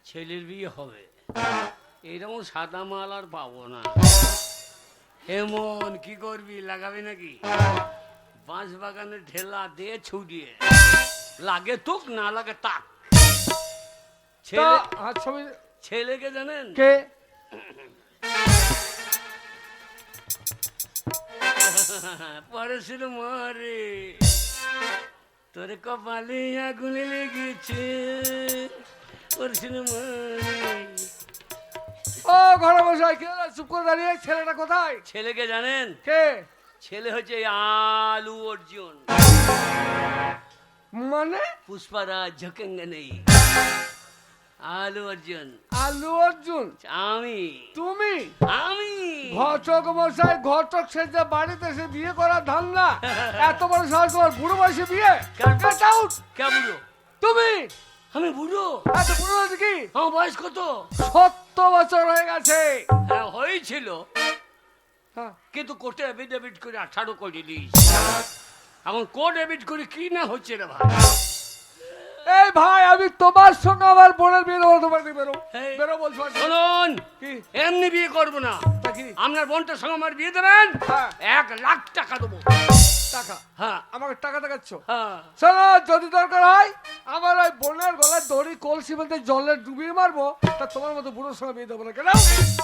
ছেলের বিয়ে হবে, এরকম সাদা মাল আর পাবো না। এমন কি করবি, লাগাবি নাকি? বাঁশ বাগানে ঢেলা দিয়ে ছুটিয়ে, লাগে তুক না লাগে তাক। ছেলে
আর ছবি
ছেলেকে জানেন?
কে?
পরশুর মরে তোর কপালে আগুন লেগেছে, পরশুর মরে।
ও ঘরে বসাই কে চুপ করে দাঁড়িয়ে, ছেলেটা কোথায়?
ছেলেকে জানেন?
কে?
ছেলে হচ্ছে এই আলু অর্জুন।
মানে
পুষ্পারাজ ঝকেঙ্গে নেই, আলু অর্জুন।
আলু অর্জুন?
আমি
তুমি?
আমি
ঘটক মশাই, ঘটক সেজে বাড়িতে এসে বিয়ে করার ধান্দা? এত বড় সাহস তোমার, বুড়ো বয়সে বিয়ে? Get out!
কে বুড়ো?
তুমি
আমি বুড়ো?
এত বুড়ো হয়েছে কি?
আমার বয়স কত?
70 বছর হয়ে গেছে।
হ্যাঁ হয়েছিল,
হ্যাঁ,
কিন্তু কোর্টে এফিডেভিট করে 18 করে দিস। এখন কোর্ট এফিডেভিট করে কি না হচ্ছে রে ভাই।
এই ভাই, আমি তোমার সঙ্গে আমার বোনের বিয়ে দেবো, তোমার দিকে বেরো
এই,
বেরো বলছো।
শুনুন,
কি?
এমনি বিয়ে করবো না।
তা কি?
আপনার বোনটার সঙ্গে আমার বিয়ে দেবেন,
হ্যাঁ।
1 লাখ টাকা দেবো।
টাকা?
হ্যাঁ
আমাকে টাকা দেখাচ্ছ?
হ্যাঁ।
শোনো, যদি দরকার হয় আমার ওই বোনের গলায় দড়ি কলসি বলতে জলে ডুবিয়ে মারবো, তা তোমার মতো বুড়োর সঙ্গে বিয়ে দেবো না। কেন?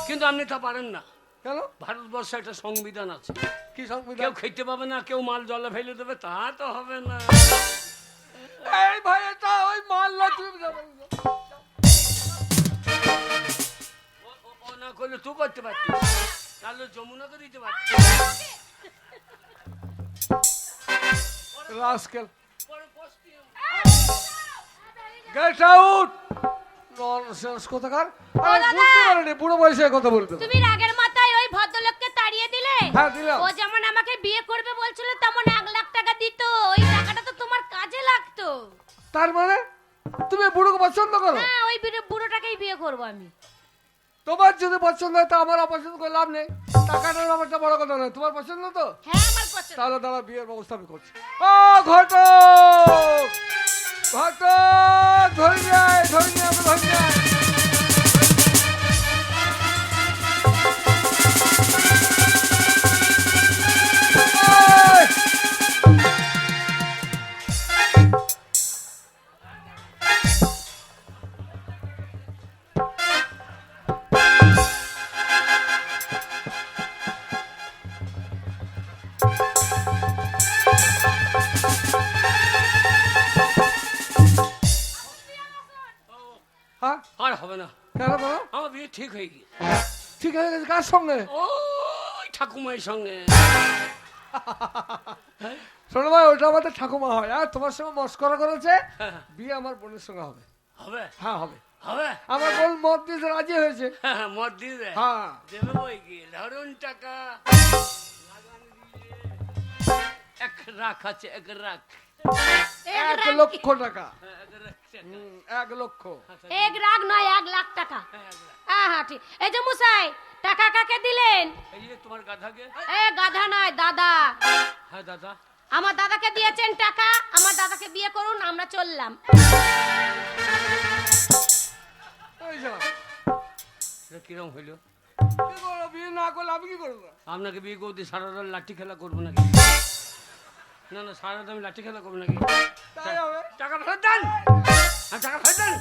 কিন্তু আপনি তা পারেন না।
কেন?
ভারতবর্ষে একটা সংবিধান আছে,
কি সংবিধান?
কেউ খেতে পাবে না, কেউ মাল জলে ফেলে দেবে, তা তো হবে না।
এই ভাই, এটা ওই মাল্লা, তুমি যাবে না।
ও না করলে তুই করতে পারতিস, তাহলে যমুনাকে দিতে পারতিস।
রাস্কেল,
পরে পস্তি
গেট আউট! ননসেন্স কোথাকার! আমি
দাদা!
বুঝতে পারিনি বুড়ো বয়সে কথা বলতে।
তুমি রাগের মাথায় ওই ভদ্রলোককে তাড়িয়ে দিলে।
হ্যাঁ, দিলাম।
ও যেমন আমাকে বিয়ে করবে বলছিল, তেমন 1 লাখ টাকা দিত। ওই টাকাটা তো তোমার কাজে লাগতো।
তার মানে তুমি বুড়োকে পছন্দ করো?
হ্যাঁ, ওই বুড়োটাকেই বিয়ে করব আমি।
তোমার যদি পছন্দ হয় তা আমার অপছন্দ করে লাভ নেই। টাকাটার ব্যাপারটা বড় কথা নয়, তোমার পছন্দ তো?
হ্যাঁ, আমার পছন্দ।
তাহলে দাঁড়া, বিয়ের ব্যবস্থা আমি করছি। ও ঘটক, ঘটক, ধরে যায়, ধরে নিয়ে আমি ধরে যায়। হ্যাঁ,
আর হবে না,
কেন বলো?
আমার বিয়ে ঠিক হয়ে গিয়ে।
ঠিক হয়ে গেছে? কার সঙ্গে?
ওই ঠাকুমার সঙ্গে।
শোনো ভাই, ওটা আমাদের ঠাকুমা হয়, আর তোমার সঙ্গে মস্করা করেছে।
হ্যাঁ।
বিয়ে আমার বোনের সঙ্গে হবে।
হবে
হ্যাঁ, হবে।
হবে।
আমার বোন মত দিতে রাজি হয়েছে।
হ্যাঁ, মত দিয়ে দেয়।
হ্যাঁ,
দেবে বই কি, ধরুন টাকা লাগান দিয়ে। 1 লাখ আছে, 1 লাখ।
1 লক্ষ টাকা।
হ্যাঁ, 1 লাখ টাকা।
1 লক্ষ।
1 লাখ নয়, 1 লাখ টাকা।
হ্যাঁ, 1 লাখ।
হ্যাঁ হ্যাঁ, ঠিক। এই যে মশাই, টাকা কাকে দিলেন?
এই যে তোমার গাধাকে।
এ গাধা নয়, দাদা।
হ্যাঁ দাদা।
আমার দাদাকে দিয়েছেন টাকা। আমার দাদাকে বিয়ে করুন, আমরা চললাম।
এই যা।
এটা কিরম হইলো?
কি করবো? বিয়ে না করলে আমি কি করবো?
আপনাকে বিয়ে করতে সারা রাত লাঠি খেলা করবো নাকি? না না, সারা রাত আমি লাঠি খেলা করবো নাকি?
তাই হবে।
টাকা ফেরত দেন, টাকা ফেরত দেন,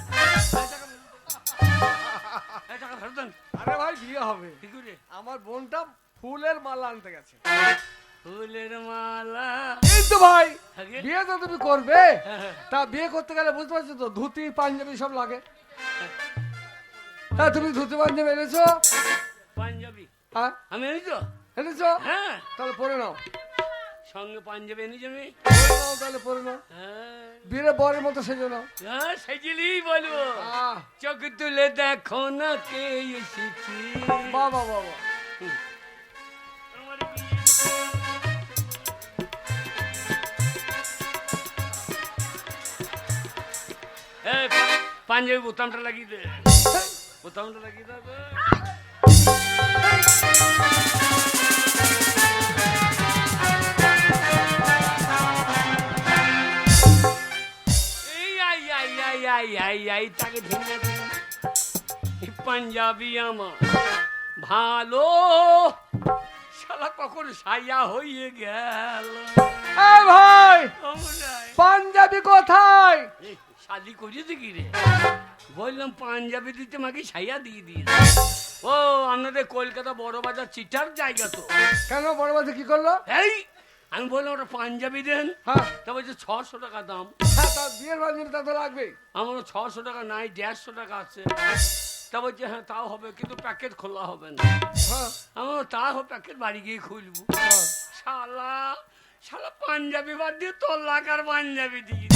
টাকা ফেরত দেন।
আরে ভাই, বিয়ে হবে।
কি করে?
আমার বোনটা ফুলের মালা আনতে গেছে।
ফুলের মালা।
কিন্তু ভাই,
আগে?
বিয়ে তো তুমি করবে,
হ্যাঁ।
তা বিয়ে করতে গেলে বুঝতে পারছো তো, ধুতি পাঞ্জাবি সব লাগে। হ্যাঁ, তুমি ধুতি পাঞ্জাবি এনেছো?
পাঞ্জাবি
হ্যাঁ,
আমি এনেছি তো।
এনেছো?
হ্যাঁ,
তাহলে পরে নাও।
সঙ্গে পাঞ্জাবি এনেছি আমি।
পরে নাও, তাহলে পরে নাও।
হ্যাঁ,
বিয়ে বরের মতো সেজে নাও।
হ্যাঁ, সেজিলেই বলবো।
আহ,
চোখ তুলে দেখো না কে এসেছি।
বাবা বাবা।
আমার বিয়ে। এই, পাঞ্জাবি বোতামটা লাগিয়ে দে, বোতামটা লাগিয়ে দে। এই I I I I I I তাকে ঢেঙ্গা দিন। পাঞ্জাবি আমার ভালো, শালা কখন সাইয়া হয়ে গেল।
এ ভাই
আমরাই।
পাঞ্জাবি কোথায়?
এ, শাদি করেছে কি রে? বললাম পাঞ্জাবি দিতে মাকে সাইয়া দিয়ে দিয়ে। ও আপনাদের কলকাতা বড় বাজার চিটার জায়গা তো।
কেন বড় বাজে কি করলো?
এই আমি বললাম ওটা পাঞ্জাবি দেন,
হ্যাঁ
তা বলছে 600 টাকা দাম।
হ্যাঁ, তা বিয়ের পাঞ্জাবি তা তো লাগবে।
আমারও 600 টাকা নাই, 150 টাকা আছে। তা বলছে হ্যাঁ তাও হবে, কিন্তু প্যাকেট খোলা হবে না।
হ্যাঁ
আমার তাও প্যাকেট বাড়ি গিয়ে খুলবো।
হ্যাঁ।
শালা শালা পাঞ্জাবি বাদ দিয়ে তোর লাগার পাঞ্জাবি দিয়ে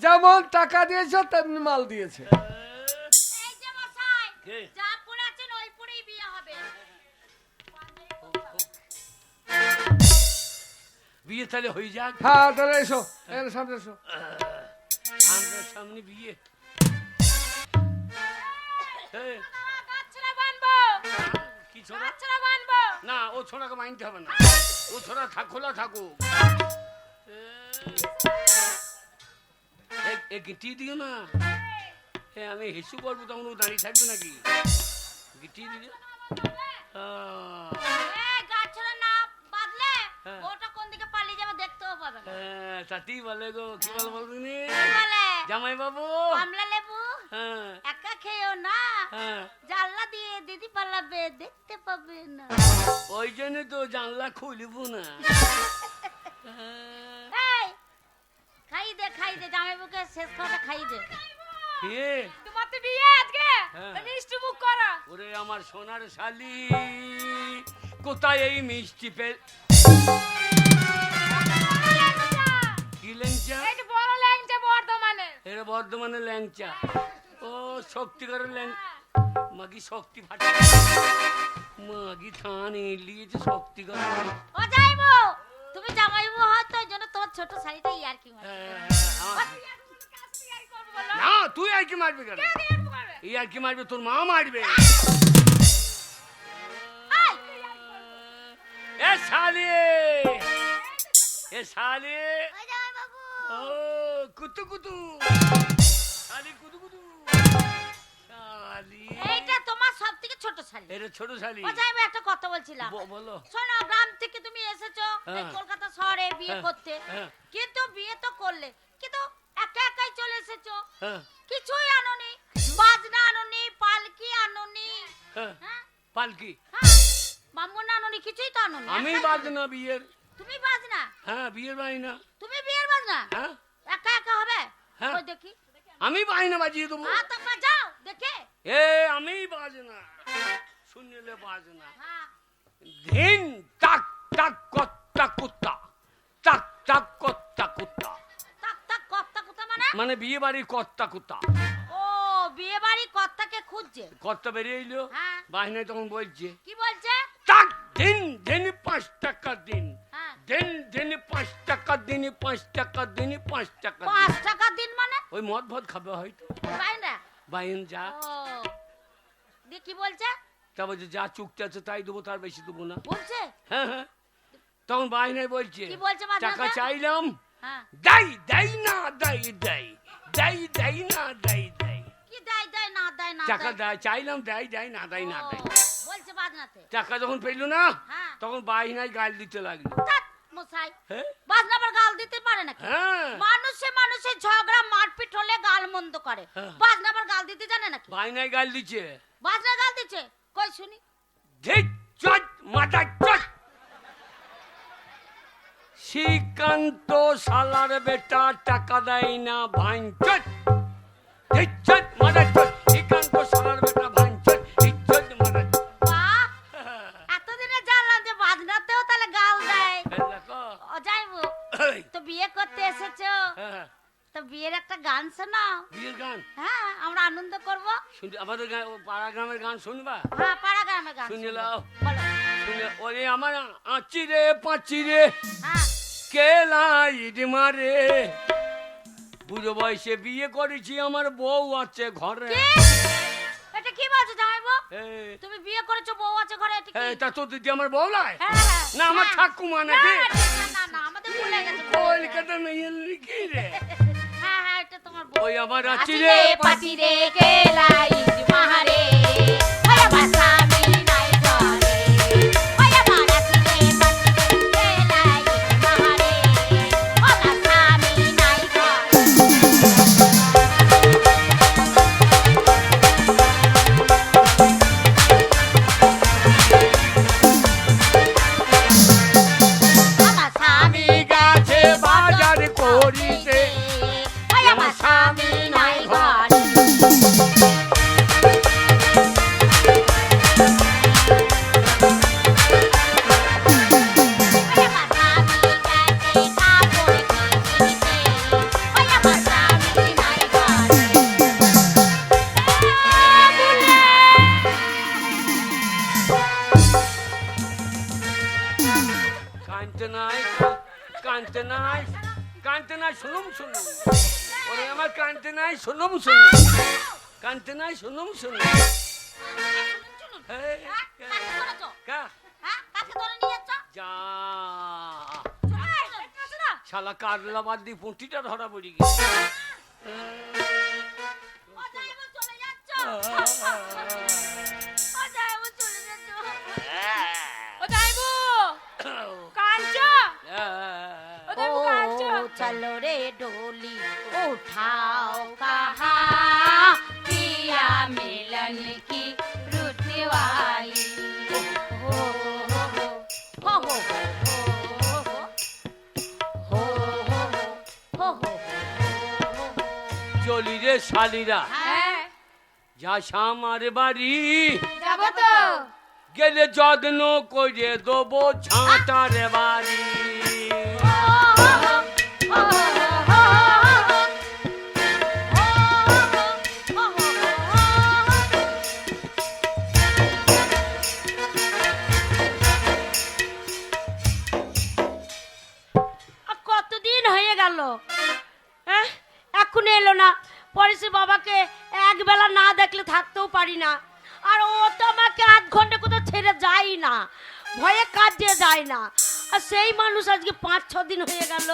যেমন টাকা দিয়েছো তেমনি মাল দিয়েছে।
এই যে মশাই,
কে?
যা পরে আছেন ওই পরেই বিয়ে হবে।
বিয়ে তাহলে হয়ে যাক।
হ্যাঁ তাহলে এসো, এখানে সামনে এসো।
সামনে সামনে বিয়ে। এই,
বাচ্চারা বানবো,
কি ছোড়া?
বাচ্চারা বানবো।
না ও ছোড়াকে মানতে হবে না, ও ছোড়া খোলা থাকুক। গিটি দিও না। হ্যাঁ আমি হিসু করবো তখন ও দাঁড়িয়ে থাকবে নাকি? গিটি দিও।
এই গাছড়া না বাদলে
হ্যাঁ।
ওটা কোন দিকে পালিয়ে যাবে দেখতেও পাবে না।
হ্যাঁ তাতেই বলে গো, কি বল বলনি
কি বলে?
জামাই বাবু।
কমলা লেবু
হ্যাঁ
একা খেয়েও না,
হ্যাঁ
জানলা দিয়ে দিদি পালাবে, দেখতে পাবে না।
ওই জন্য তো জানলা খুলবো না। হ্যাঁ।
এই খাই দে জামাইবাবুকে শেষ খাওয়াটা খাই দে।
কে?
তোমার তো বিয়ে আজকে,
হ্যাঁ।
মিষ্টি মুখ করো।
ওরে আমার সোনার শালি, কোথায় এই মিষ্টি পে কি ল্যাংচা?
এই যে বড় ল্যাংচা বর্ধমানে।
এরা বর্ধমানের ল্যাংচা। ও শক্তিগড়ের ল্যাং মাগি শক্তি ফাটা মাগি থান এলিয়েছে শক্তিগড়।
ও যাইবো, তুমি জামাইবাবু হও তো ওই জন্য তোমার ছোট শাড়িটা ইয়ার কি মারে।
না তুই আর কি মারবি কেন? এই আর কি মারবে? তোর মা মারবে। এ শালি, এ শালি,
ওই জামাইবাবু
ও কুতু কুতু শালি, কুতু কুতু শালি।
এইটা তোমার সবথেকে ছোট শাড়ি।
এটা ছোট শালি।
ও যাইবো, একটা কথা বলছিলাম।
বলো।
শোনো, গ্রাম থেকে তুমি এসেছো এই
হ্যাঁ।
কলকাতা শহরে বিয়ে
হ্যাঁ,
করতে,
হ্যাঁ।
কিন্তু বিয়ে তো করলে, কিন্তু একা একাই চলে এসেছো,
হ্যাঁ
কিছুই আনোনি, বাজনা আনোনি, পালকি আনোনি,
হ্যাঁ
হ্যাঁ
পালকি।
হ্যাঁ, বামুন আনোনি, কিছুই তো আনোনি।
আমি
একাই
বাজনা বিয়ের।
তুমি বাজনা,
হ্যাঁ বিয়ের বাজনা।
তুমি বিয়ের বাজনা
হ্যাঁ
একা একা হবে?
হ্যাঁ।
ওই দেখি।
আমি বাজনা বাজিয়ে দেবো।
হ্যাঁ তো বাজাও দেখে।
এ আমি বাজনা শুনলে বাজনা।
হ্যাঁ
ধিন তাক তাক কত্তা কুত্তা, তাক তাক কত্তা কুত্তা,
তাক তাক কর্তা কোথা মানে?
মানে বিয়ে বাড়ির কর্তা কুত্তা।
ও বিয়ে বাড়ি কর্তাকে খুঁজছে।
কর্তা বেরিয়ে এলো,
হ্যাঁ।
বাহিনী তখন বলছে
কি বলছে?
তাক দিন দিন 5 টাকা দিন,
হ্যাঁ
দিন দিন 5 টাকা দিন, 5 টাকা দিন, 5 টাকা দিন।
5 টাকা দিন মানে?
ওই মদ ভদ খাবে হয়তো।
বাইনা।
বাইন যা।
ও দিয়ে কি বলছে?
তা বলছে যা চুক্তি আছে তাই দেবো, তার বেশি দেবো না।
বলছে
হ্যাঁ হ্যাঁ তখন বাহিনী বলছে
কি বলছে বাজনাতে?
টাকা চাইলাম,
হ্যাঁ
দেই দেই না দেই দেই, দেই দেই না দেই দেই।
কি দেয় দেয় না দেয় না
টাকা
দেয়?
দেয় চাইলাম, দেই দেই না দেই না
ও,
দেই।
বলছে বাজনাতে।
টাকা যখন পেল না
হ্যাঁ
তখন বাহিনায় গাল দিতে লাগলো।
ধ্যাৎ, মশাই
হ্যাঁ
বাজনা আবার গাল দিতে পারে নাকি?
হ্যাঁ
মানুষে মানুষে ঝগড়া মারপিট হলে গাল মন্দ করে,
হ্যাঁ।
বাজনা আবার গাল দিতে জানে নাকি?
বাহিনায় গাল দিচ্ছে।
বাজনা গাল দিচ্ছে কই শুনি।
ধিক চট মাথা চট, শ্রীকান্ত শালার বেটা টাকা দেয় না ভাঙচট, ধিক চট মাথা চট, শ্রীকান্ত শালার বেটা ভাঙচট, ধিক চট মাথা চট।
বাহ, এতদিনে জানলাম যে বাজনাতেও তাহলে গাল দেয়।
দেখো
ও যাইবো,
এই,
তো বিয়ে করতে এসেছো,
হ্যাঁ,
তো বিয়ের একটা গান শোনাও।
বিয়ের গান
হ্যাঁ আমরা আনন্দ করবো।
শুনতে, আমাদের গান, ও পাড়া গ্রামের গান শুনবা?
হ্যাঁ পাড়া গ্রামে গান
শুনে
শুনবো।
লাও।
বলো।
শুনে ওরে আমার আঁচি রে পাঁচি রে
হ্যাঁ
কে লাইট মারে, বুড়ো বয়সে বিয়ে করেছি আমার বউ আছে ঘরে।
কি? এটা কি বলছো জামাইবো?
এই,
তুমি বিয়ে করেছো, বউ আছে ঘরে, এটা কি?
এই, তা তো দিদি আমার বউ লাই
হ্যাঁ, হ্যাঁ,
না আমার
হ্যাঁ।
ঠাকুমা
না,
নাকি?
না, না, আমাদের ভুলে গেছে, ভুলে গেছে।
কলকাতা মেয়ে এলি কি রে?
হ্যাঁ হ্যাঁ এটা তোমার বউ।
ওই আমার আঁচি
পাচি
রে
রে পাচি রে কে লাইট
কানতে নাই শুনুম ওরে আমার কানতে নাই শুনুম কানতে নাই শুনুম
চলুন।
এই,
হ্যাঁ? কাকে ধরেছো?
কা
হ্যাঁ? কাকে ধরে নিয়ে যাচ্ছ?
যা
এই, কাছে না।
শালা কারলা বাদ দিয়ে পুঁটিটা ধরা পড়ি গেছে
অজায়ব চলে যাচ্ছ। অজায়ব চলে যাচ্ছ।
ও যাইবো কাঞ্চা ও যাইবো কাঞ্চা
चलो रे डोली उठाओ कहा पिया मिलन की रुतवाई हो हो हो हो हो हो
চলি রে শালিরা
হ্যাঁ
যা আমার বাড়ি
যাবো তো
গেলে যত্ন করে দেবো ঝাঁটার বাড়ি
কতদিন হয়ে গেল হ্যাঁ এখনো এলো না পরেশের বাবাকে এক বেলা না দেখলে থাকতেও পারি না আর ও তো আমাকে আধ ঘন্টা কোথাও ছেড়ে যায় না ভয়ে কাজে যায় না আর সেই মানুষ আজকে 5-6 দিন হয়ে গেল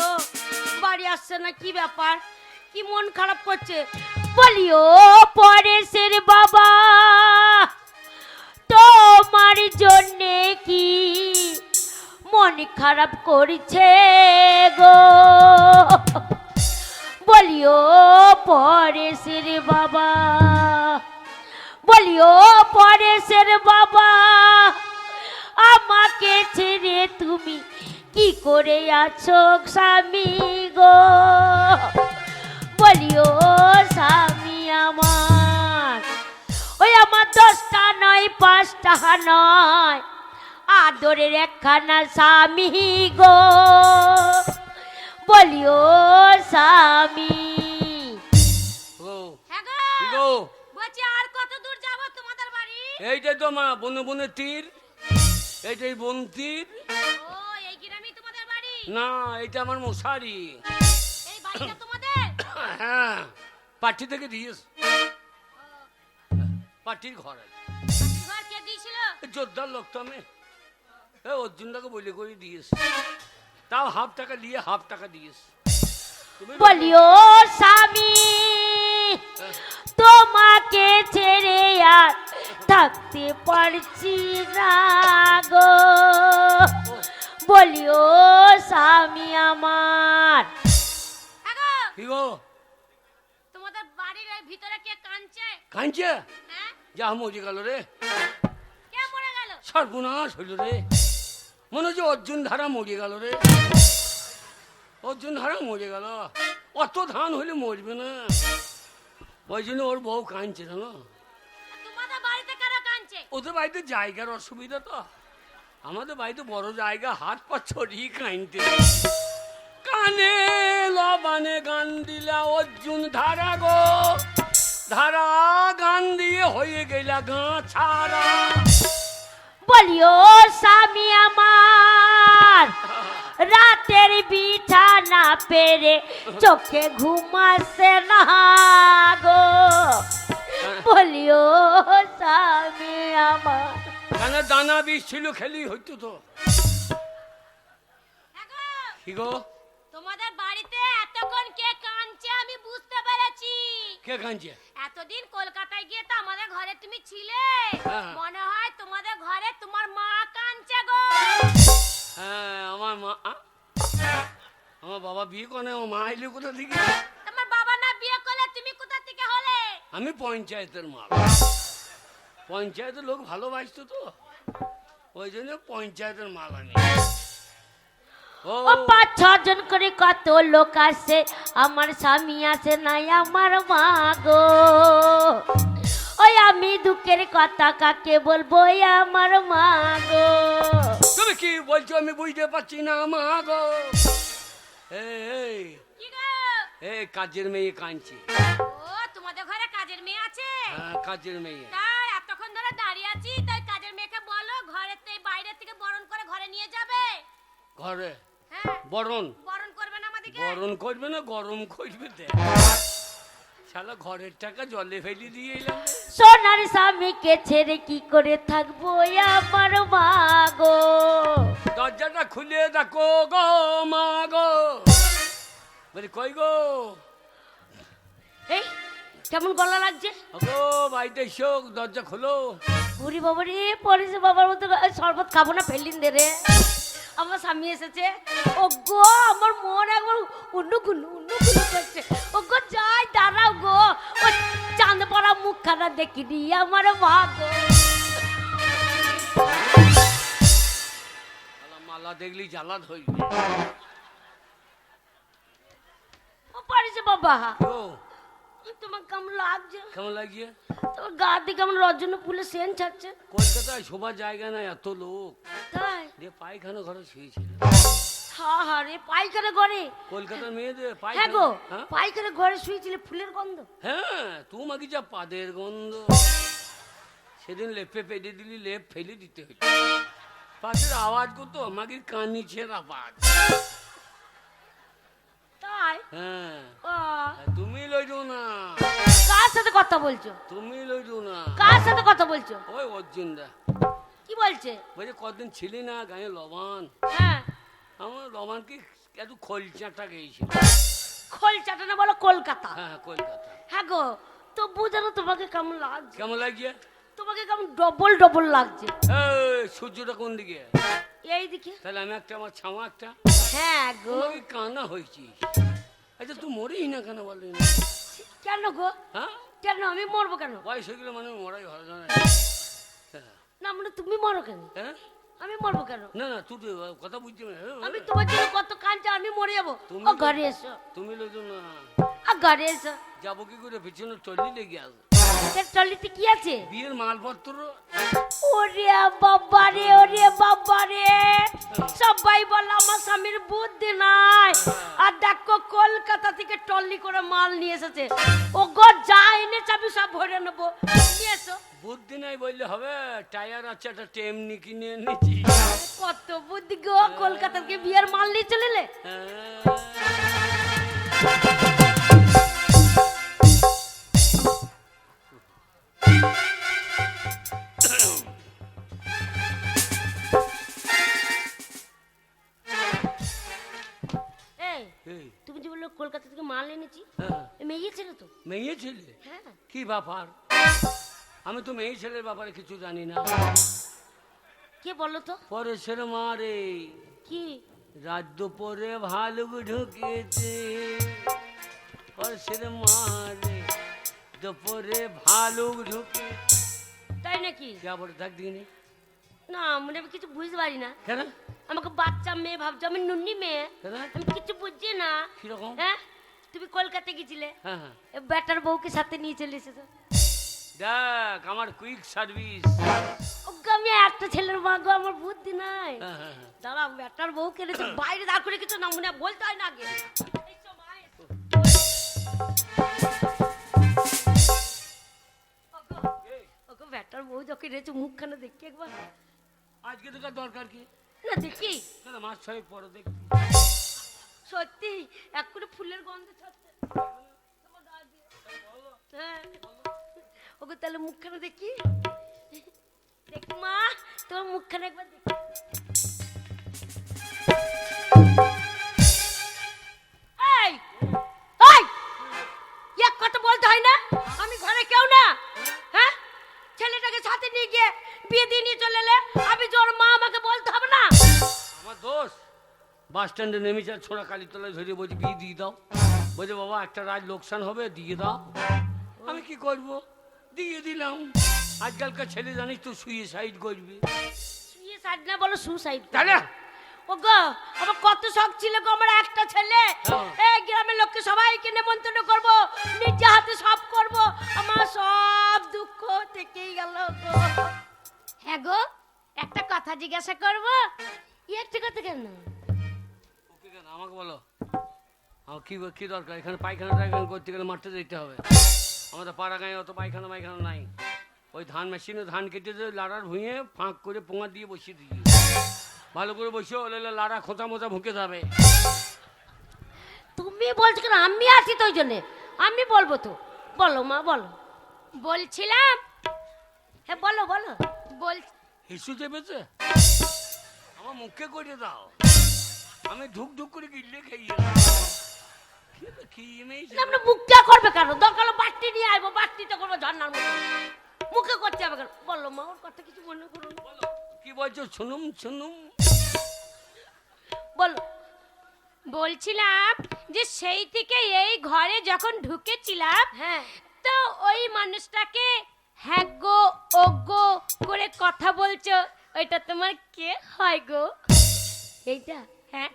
বাড়ি আসছে না কি ব্যাপার কি মন খারাপ করছে বলিও পরেশের বাবা তোমার জন্যে কি মন খারাপ করছে গো বলিও পরেশের বাবা বলিও পরেশের বাবা আমাকে ছেড়ে তুমি কি করে আছো স্বামী গো বলিও স্বামী আমার ওই আমার 10টা নয় 5টা নয় আদরের একখানা স্বামী গো বলিও স্বামী
ও
হ্যাঁ গো
কি গো
বলছি আর কত দূর যাব তোমাদের বাড়ি
এইটাই তো মা বনে তীর এইটাই বন তীর
ও এই গ্রামেই তোমাদের বাড়ি
না এটা আমার মশারি
এই বাড়িটা তোমাদের
হ্যাঁ পার্টি থেকে দিয়েছ পার্টির ঘরে
ঘর কে দিয়েছিল
জোরদার লোক তো আমি অর্জুনটাকে বলে করে দিয়েছে তাও ½ টাকা দিয়ে ½ টাকা দিয়েছে তুমি
বলিও স্বামী তোমাকে ছেড়ে আর থাকতে পারছি না গো বলিও স্বামী আমার
হ্যাঁ গো
কি গো
তোমাদের বাড়ির এই ভিতরে কে কাঁদছে
কাঁদছে
হ্যাঁ
যা মরে গেল রে
কে মরে গেল
সর্বনাশ হইল রে মনে হচ্ছে অর্জুন ধারা মরে গেল রে অর্জুন ধারা মরে গেল অত ধান হইলে মরবে না ওই জন্য ওর বউ কাঁদছে জানো
তোমাদের বাড়িতে কারা কাঁদছে
ওদের বাড়িতে জায়গার অসুবিধা তো আমাদের বাড়িতে বড় জায়গা হাত পা ছড়িয়ে কাঁদতে কানে লবানে গান দিলা অর্জুন ধারা গো ধারা গান দিয়ে হয়ে গেলা গা ছাড়া
বলিও স্বামী আমার রাতের বিছানা পেরে চোখে ঘুমাসে না গো বলিও স্বামী আমার
কানে দানা বীজ ছিল খেলি হইতো তো
হ্যাঁ গো
কি গো
তোমাদের বাড়িতে এতক্ষণ কে কাঁদছে আমি বুঝতে পেরেছি
কে কাঁদছে
এতদিন কলকাতায় গিয়ে তো আমাদের ঘরে তুমি ছিলে
হ্যাঁ।
মনে হয় তোমাদের ঘরে তোমার মা কাঁদছে গো
হ্যাঁ আমার মা আমার বাবা বিয়ে করে আমার মা এলে কোথা থেকে
তোমার বাবা না বিয়ে করলে তুমি কোথা থেকে হলে
আমি পঞ্চায়েতের মাল পঞ্চায়েতের লোক ভালোবাসতো তো ওই জন্য পঞ্চায়েতের মাল আমি ও
ও 5-6 জন করে কত লোক আসে আমার স্বামী আছে নাই আমার মা গো ওই আমি দুঃখের কথা কাকে বলবো ওই আমার মা গো
তুমি কি বলছো আমি বুঝতে পারছি না মা গো এই
কি গো
এই কাজের মেয়ে কাঁদছে
ও তোমাদের ঘরে কাজের মেয়ে আছে
হ্যাঁ কাজের মেয়ে
তাই এতক্ষণ ধরে দাঁড়িয়ে আছি তাই কাজের মেয়েকে বলো ঘরের থেকে বাইরে থেকে বরণ করে ঘরে নিয়ে যাবে
ঘরে
হ্যাঁ
বরণ
বরণ থেকে
গরম করবে না গরম করবে দেখ শালা ঘরের টাকা জলে ফেলে দিয়ে এলাম রে।
সোনার স্বামীকে ছেড়ে কি করে থাকবো আমার মা গো।
দরজাটা খুলে দেখো গো মা গো বলি কই গো
এই কেমন গলা লাগছে?
গো বাড়িতে এসো দরজা খোলো।
বুড়ি বাবা রে পরেছে বাবার মতো শরবত খাবো না ফেলিন দে রে। আমার স্বামী এসেছে। ও গো আমার মন একবার উন্নগুলো করছে। ও গো যাই দাঁড়াও গো ও চাঁদ পড়া মুখখানা দেখিনি আমার মা গো।
শালা মালা দেখলি জ্বালা ধরবে।
ও পরেছে বাবা
ও
তোমার কেমন লাগছে?
কেমন লাগছে?
তোমার গা দিয়ে কেমন রজনী ফুলে সেন ছাড়ছে।
কলকাতায় শোবার জায়গা নাই এত লোক
তাই
দিয়ে পায়খানা ঘরে শুয়েছিল।
হা হা রে পাইখানা ঘরে।
কলকাতার মেয়েদের
হ্যাঁ
পায়খানা
গো
হ্যাঁ?
পাইখানা ঘরে শুয়েছিলে ফুলের গন্ধ।
হ্যাঁ তোমাকে যা পাদের গন্ধ সেদিন লেপে পেটে দিলি লেপ ফেলে দিতে হইল। পাশের আওয়াজ করতো আমাকে কান নিচের আওয়াজ।
তাই
হ্যাঁ
ও,
তুমি লইছো না
কার সাথে কথা বলছো?
তুমি লইছো না
কার সাথে কথা বলছো?
ওই অর্জুনদা
কি বলছে?
বলছে কদিন ছিলি না গায়ে লবণ
হ্যাঁ
আমার লবণ কি একটু খোলচাটা গেছিল।
খোল চাটানা বলো কলকাতা।
হ্যাঁ কলকাতা।
হ্যাঁ গো তো বুঝানো তোমাকে কেমন লাগছে?
কেমন লাগছে?
তোমাকে কেমন ডবল ডবল লাগছে।
এই সূর্যটা কোন দিকে?
এই দিকে।
তাহলে আমি একটা আমার ছামা একটা
হ্যাঁ গো
তোমাকে কানা হয়েছি। আচ্ছা তুই মরেই না কেন বললি না?
কেন গো?
হ্যাঁ
কেন আমি মরবো কেন?
বয়স হয়ে গেলে মানে মরাই ভালো জানে।
না মানে তুমি মরো কেন?
হ্যাঁ
আমি মরবো কেন?
না না তুই তো কথা বুঝছি না।
আমি তোমার জন্য কত কাঁদছি আমি মরে যাবো।
তুমি
ও
তো-
ঘরে এসো
তুমি লোক না
ঘরে এসো।
যাবো কি করে পিছনে টলি লেগে আসবে।
ট্রলিতে কি আছে?
বিয়ের মালপত্র
ওরে বাবা রে ওরে বাবা রে সবাই বলে আমার স্বামীর বুদ্ধি নাই আর দেখো কলকাতা থেকে ট্রলি করে মাল নিয়ে এসেছে। ও গো যা এনেছে আমি সব ভরে নেবো নিয়ে এসো।
বুদ্ধি নাই বললে হবে। টায়ার আছে একটা টেমনি কিনে এনেছি।
কত বুদ্ধি গো কলকাতা থেকে বিয়ের মাল নিয়ে চলে এলে। এই
এই,
তুমি যে বললো কলকাতা থেকে মাল এনেছি
হ্যাঁ,
মেয়ে ছিল তো?
মেয়ে ছেলে
হ্যাঁ
কি ব্যাপার? আমি তো মেয়ে ছেলের ব্যাপারে কিছু জানি না।
কে বললো তো?
পরেশের মারে
কি
রাজ্য পরে ভালুক ঢুকেছে। পরেশের মারে দুপুরে ভালুক ঢুকে।
তাই নাকি?
যা বলে থাক দিনে
না মনে আমি কিছু বুঝতে পারি না।
কেন
আমাকে বাচ্চা মেয়ে ভাবছো আমি নুন্নি মেয়ে।
কেন
আমি কিছু বুঝছি না।
কিরকম?
হ্যাঁ তুমি কলকাতা গেছিলে
হ্যাঁ হ্যাঁ
এ ব্যাটার বউকে সাথে নিয়ে চলে এসেছো।
দেখ আমার কুইক সার্ভিস।
ওকে আমি একটা ছেলের মা গো আমার বুদ্ধি নাই।
হ্যাঁ হ্যাঁ হ্যাঁ।
দাঁড়াও ব্যাটার বউ কেনেছো বাইরে দাঁড় করে কিছু না মনে হয় বলতে হয় না আগে। এসো মা, এসো। ওগো, ওগো ব্যাটার বউ যখন এনেছো মুখখানা দেখি একবার।
আজকে দেখার দরকার কি?
না দেখি
না মাস ছয়েক পরে দেখি।
সত্যি এক করে ফুলের গন্ধ ছাড়ছে। হ্যাঁ ওগো তাহলে মুখখানা দেখি দেখি মা তোমার মুখখানা একবার দেখি। এই এই এক কথা বলতে হয় না? আমি ঘরে কেউ না। হ্যাঁ ছেলেটাকে সাথে নিয়ে গিয়ে বিয়ে দিয়ে নিয়ে চলে এলে আমি জোর মা আমাকে বলতে হবে না?
আমার দোষ বাস স্ট্যান্ডে নেমেছে আর ছোড়া কালীতলায় ধরে বলছি বিয়ে দিয়ে দাও। বলছে বাবা একটা রাত লোকসান হবে দিয়ে দাও। আমি কি করব? দিয়ে দিলাম। আজকালকার ছেলে জানিস তো সুইসাইড করবে।
সুইসাইড না বলো সুসাইড।
তাহলে
ওগো আমার কত শখ ছিল গো আমার একটা ছেলে।
হ্যাঁ।
এই গ্রামের লোককে সবাইকে নেমন্তন্ন করব নিজে হাতে সব করব আমার সব দুঃখ থেকেই গেল গো।
হ্যাঁ গো একটা কথা জিজ্ঞাসা করব।
এই একটা কথা কেন?
ওকে কেন আমাকে বলো। আমার কি দরকার? এখানে পায়খানা টায়খানা করতে গেলে মাঠে যেতে হবে। আমাদের পাড়া গায়ে অত পায়খানা মাইখানা নাই। ওই ধান মেশিনে ধান কেটে দিয়ে লাড়ার ভুঁয়ে ফাঁক করে পোঙা দিয়ে বসিয়ে দিই। ভালো করে বসে লাড়া খোঁচা মোচা ভুঁকে যাবে।
তুমি বলছো কেন? আমি আছি তো ওই জন্যে আমি বলবো তো। বলো মা বলো।
বলছিলাম
হ্যাঁ বলো বলো।
বল
হিসু চেপেছে আমার মুখে করে দাও, আমি ধুক ধুক করে গিলে খেয়ে
আমরা মুখটা করবে কেন? দরকার হলে বাট্টি নিয়ে আসবো, বাট্টিটা করবো ঝর্ণার মতো। মুখে করতে হবে কেন? বলো মা, ওর কথা কিছু মনে করুন।
কি বলছো? শুনুম শুনুম।
বলো।
বলছিলাম যে সেই থেকে এই ঘরে যখন ঢুকেছিলাম,
হ্যাঁ
তো ওই মানুষটাকে হ্যাঁ গো ও গো করে কথা বলছো, ওইটা তোমার কে হয় গো?
এইটা
হ্যাঁ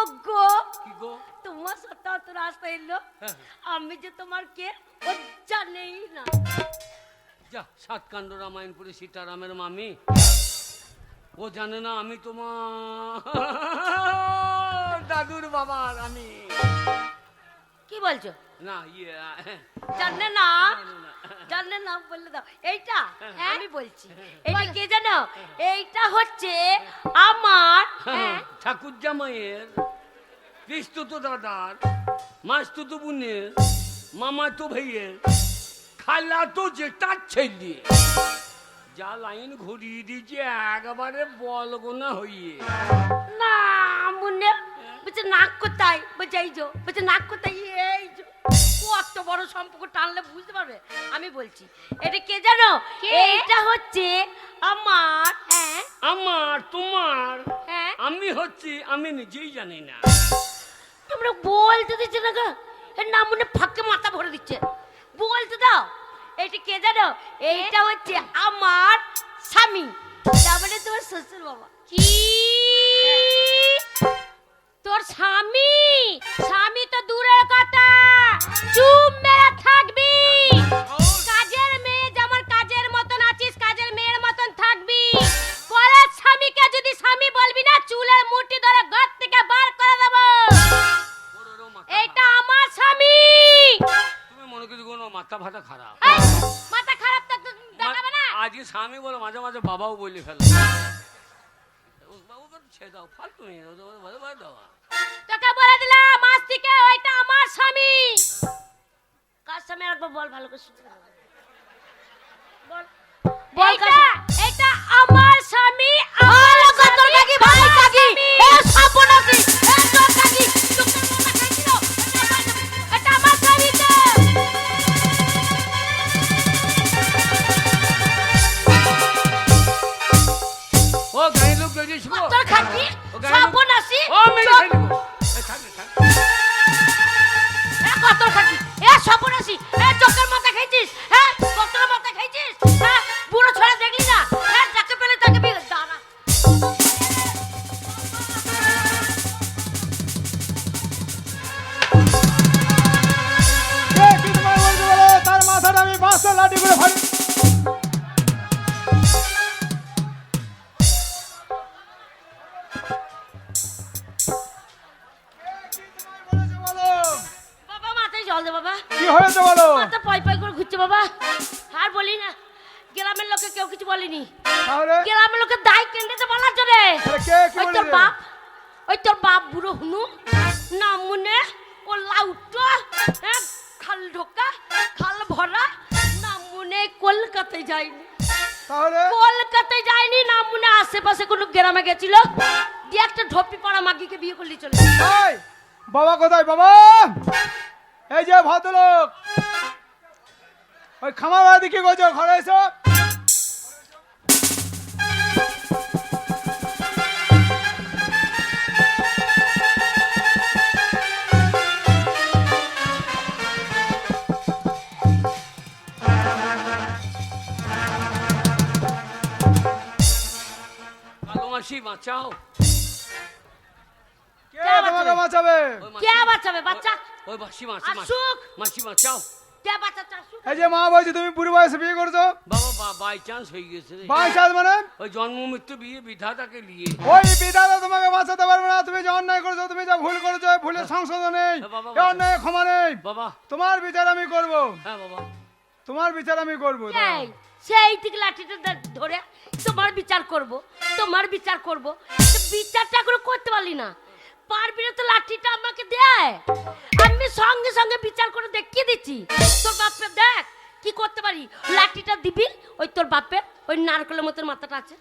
ওগো
কি গো?
তোমার সাথে তো রাস্তা এলো,
হ্যাঁ।
আমি যে তোমার কে ও জানেই না।
যা সাত কাণ্ড রামায়ণ পড়ে সীতারামের মামি, ও জানে না আমি তোমার দাদুর বাবার আমি।
কি বলছো?
না ইয়ে
জানে না?
জানে না।
জানে না বললে দাও। এইটা
হ্যাঁ।
আমি বলছি, এইটা কে জানো? এইটা হচ্ছে আমার
ঠাকুর জামাইয়ের, কৃষ্ণ তো দাদার, মাস্তু তো বোনের, মামা তো ভাইয়ের, খালা তো জেঠার ছেলে। যা লাইন ঘুরিয়ে দিয়েছে একবারে বলগোনা হইয়ে।
না মুন্নে বলছে নাক কোথায়, বলছে এই যে, বলছে নাক কোথায়, এই যে কত বড় সম্পর্ক টানলে বুঝতে পারবে। আমি বলছি এটা কে জানো?
কে?
এইটা হচ্ছে আমার
আমার তোমার
হ্যাঁ
আমি হচ্ছি আমি নিজেই জানি না।
তোমরা বলতে দিচ্ছে না গো, এর নাম মনে ফাঁকে মাথা ভরে দিচ্ছে। বলতে দাও। এটা কে জানো? এইটা হচ্ছে আমার স্বামী, তারপরে তোমার শ্বশুর বাবা।
কি তোর স্বামী? স্বামী তো দূরের কথা, চুপ মেরে থাকবি। কাজের মেয়ে যেমন কাজের মতন আছিস, কাজের মেয়ের মতন থাকবি। পরের স্বামীকে যদি স্বামী বলবি না, চুলের মুঠি ধরে ঘর থেকে বার করে দেব।
ওরও মাথা
এইটা আমার স্বামী।
খারাপ। তুমি মনে করছো কোনো মাথা ফাতা খারাপ?
এই, মাথা খারাপ তো দেখাবে না।
আজকে স্বামী বলে মাঝে মাঝে বাবাও বলে ফেলো। বাবুকে ছেড়ে দাও, ফালতু নেই, ভালো ভালো দাও।
তোকে বলে দিলাম আজ থেকে ওইটা আমার স্বামী।
কার স্বামী একবার বল ভালো করে শুনতে হবে। বল
বল এটা আমার স্বামী। আমার
কত কাকি ভাই কাকি এ সাপনাকি এ তো কাকি
এটা আমার স্বামী তো।
ও গাড়ি লোক বেরিয়ে শুভ।
তোর কাকি সাপনাসি
ও মেরে খাই নেবো। থাক থাক।
এ কত কাকি এ সাপনাসি এ চোখের মাথা খাইছিস? হ্যাঁ কতর মাথা খাইছিস? হ্যাঁ বুড়ো ছড়া দেখলি না? হ্যাঁ যাকে পেলে তাকে বিয়ে দাঁড়া।
কি তোমায় বলতে বলো, তার মাথাটা আমি বাঁশের লাঠি করে ফাড়ি।
বাবা মাথায় জল দে বাবা।
কি হয়েছে বলো?
মাথা পাই পাই করে ঘুরছে বাবা। আর বলি না, গ্রামের লোকে কেউ কিছু বলেনি।
তাহলে
গ্রামের লোকে দায় কেন্দ্রেতে বলার জন্য
আরে কে কি
ওই তোর
বলেছে?
বাপ, ওই তোর বাপ বুড়ো হুনু না মনে ও লাউটো হ্যাঁ খাল ঢোকা খাল ভরা না মনে কলকাতায় যায়নি।
তাহলে
কলকাতায় যায়নি না মনে আশেপাশে কোনো গ্রামে গেছিল, দিয়ে একটা ঢপি পাড়া মাগিকে বিয়ে করলি চলে।
এই বাবা কোথায়? বাবা এই যে ভদ্রলোক, ওই খামার বাড়ি কি করছো? ঘরে এসো।
কালো মাসি বাঁচাও।
কে তোমাকে বাঁচাবে?
ওই
কে
মাসি-
বাঁচাবে বাচ্চা?
ওই মাসি মাসি মাসি
আসুক।
মাসি বাঁচাও।
কে বাঁচাচ্ছে আসুক।
এই যে মা বলছে তুমি বুড়ি বয়সে বিয়ে করছো।
বাবা বাই চান্স হয়ে গেছে রে।
বাইশ মানে
ওই জন্ম মৃত্যু বিয়ে বিধাতাকে নিয়ে।
ওই বিধাতা তোমাকে বাঁচাতে পারবে না। তুমি যে অন্যায় করেছো, তুমি যা ভুল করেছো, এই ভুলের সংশোধন নেই,
বাবা,
এই অন্যায় ক্ষমা নেই।
বাবা
তোমার বিচার আমি করব,
হ্যাঁ বাবা
তোমার বিচার আমি করব।
এই সেই থেকে লাঠিটা ধরে তোমার বিচার করব, তোমার বিচার করব। তো বিচারটা করে করতে পারলি না, পারবি না তো লাঠিটা আমাকে দেয়, আমি সঙ্গে সঙ্গে বিচার করে দেখিয়ে দিচ্ছি। তোর বাপকে দেখ কি করতে পারি। লাঠিটা দিবি ওই তোর বাপের ওই নারকেলের মতন মাথাটা আছে,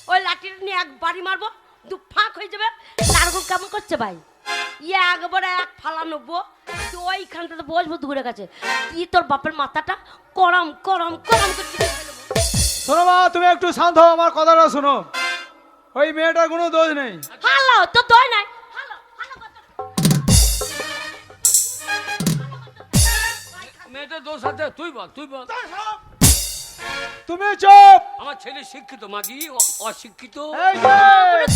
ওই লাঠিটা নিয়ে এক বাড়ি মারবো, দু ফাঁক হয়ে যাবে। নারকেল কেমন করছে ভাই, ইয়ে একবারে এক ফালা নেবো, তো ওইখানটাতে বসবো দূরে কাছে, কি তোর বাপের মাথাটা করম করম করম করছে।
শোনো মা, তুমি একটু শান্ত হও, আমার কথাটা শোনো। ওই মেয়েটার কোনো দোষ নেই।
হ্যালো তো দই নাই, হ্যালো হ্যালো কথা
মেয়েটার দোষ আছে, তুই বল, তুই বল।
তুমি চুপ।
আমার ছেলে শিক্ষিত, মাগি অশিক্ষিত।
এই যে,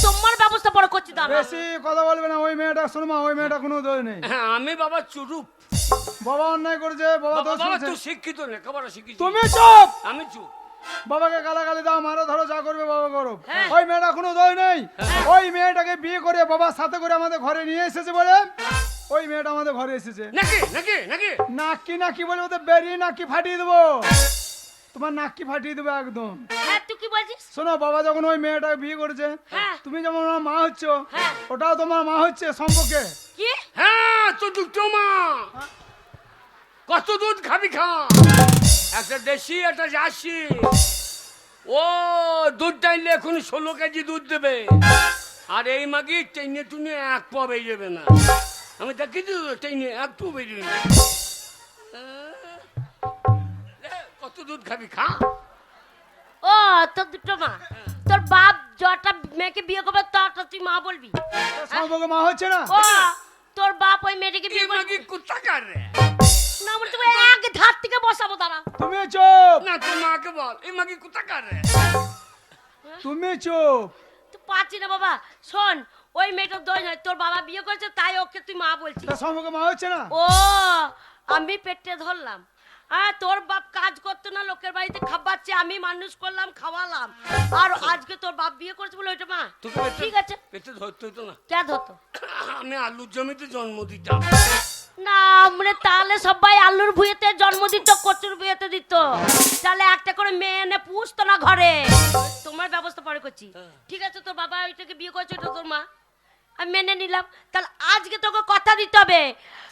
তোমার ব্যবস্থা পরে করছি দাঁড়া।
বেশি কথা বলবে না। ওই মেয়েটা, শোনো মা, ওই মেয়েটা কোনো দোষ নেই।
হ্যাঁ, আমি বাবা চুরুপ।
বাবা অন্যায় করেছে, বাবা দোষ
বাবা
করেছে।
তুই শিক্ষিত না, লেখাপড়া শিখিস।
তুমি চুপ।
আমি চুপ।
বাবাকে গালাগালি দাও, মারো ধরো, যা করবে বাবা করো।
হ্যাঁ।
ওই মেয়েটা কোনো দোষ নেই। ওই মেয়েটাকে বিয়ে করে বাবার সাথে করে আমাদের ঘরে নিয়ে এসেছে বলে ওই মেয়েটা আমাদের ঘরে এসেছে।
নাকি নাকি নাকি
নাকি নাকি বলে ওদের বেরিয়ে নাকি ফাটিয়ে দেবো, তোমার নাকি ফাটিয়ে দেবো একদম।
হ্যাঁ তুই কি বলছিস?
শোনো, বাবা যখন ওই মেয়েটাকে বিয়ে করেছে,
হ্যাঁ।
তুমি যেমন আমার মা হচ্ছ,
হ্যাঁ।
ওটাও তোমার মা হচ্ছে সম্পর্কে।
কি
হ্যাঁ, তো দুটো মা। কত দুধ খাবি খা, একটা দেশি একটা জার্সি। ও দুধ টাইলে এখন 16 কেজি দুধ দেবে, আর এই মাগি টেনে টুনে এক পা বেরিয়ে যাবে না। আমি দেখি তো টেনে এক পা বেরিয়ে না। কত দুধ খাবি খা।
ও তোর দুটো মা, তোর বাপ যটা মেয়েকে বিয়ে করবে তটা তুই মা বলবি?
সম্পর্কে মা হচ্ছে না।
ও তোর বাপ ওই মেয়েটাকে
এই
বিয়ে করবে
মাগি কুত্তা কার রে?
না, বলে তুমি এক ধার থেকে বসাবো দাঁড়া।
তুমি চুপ,
না তোর মাকে বল, এই মাগি কুত্তা কার রে?
তুমি চুপ।
তুই পাচ্ছি না বাবা। শোন, ওই মেয়েটার দোষ নয়, তোর বাবা বিয়ে করেছে তাই ওকে তুই মা বলছিস।
তার সম্পর্কে মা হচ্ছে না।
ও আমি পেটে ধরলাম, তোর বাপ কাজ করতো না, লোকের বাড়িতে খাবাচ্ছে, আমি মানুষ করলাম, খাওয়ালাম, আর আজকে তোর বাপ বিয়ে করেছে বলে ওইটা মা।
তোকে পেটে-
ঠিক আছে,
পেটে ধরতে হতো না।
কে ধরতো?
আমি আলুর জমিতে জন্ম দিতাম।
না মানে তাহলে সবাই আলুর ভুঁয়েতে জন্ম দিত, কচুর ভুঁয়েতে দিত, তাহলে একটা করে মেয়ে এনে পুষতো না ঘরে। তোমার ব্যবস্থা পরে করছি। ঠিক আছে, তোর বাবা ওইটাকে বিয়ে করেছে, ওটা তোর মা, আমি মেনে নিলাম। তাহলে আজকে তোকে কথা দিতে হবে,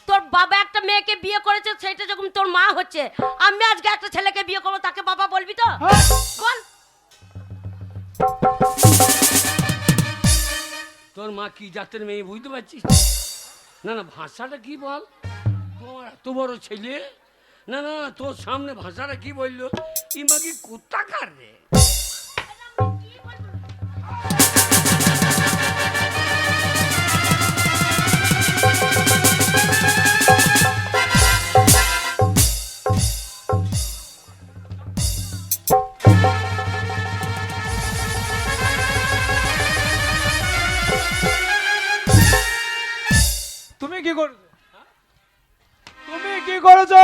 তোর বাবা একটা মেয়েকে বিয়ে করেছে, সেটা যখন তোর মা হচ্ছে, আমি আজকে একটা ছেলেকে বিয়ে করবো, তাকে বাবা বলবি তো?
হ্যাঁ।
বল।
তোর মা কি জাতের মেয়ে বুঝতে পারছিস? না না, ভাষাটা কি বল, তোমার এত বড় ছেলে, না না তোর সামনে ভাষাটা কি বললো, ই মা কি কুত্তা কার রে?
তুমি কি করছো? তুমি কি করেছো?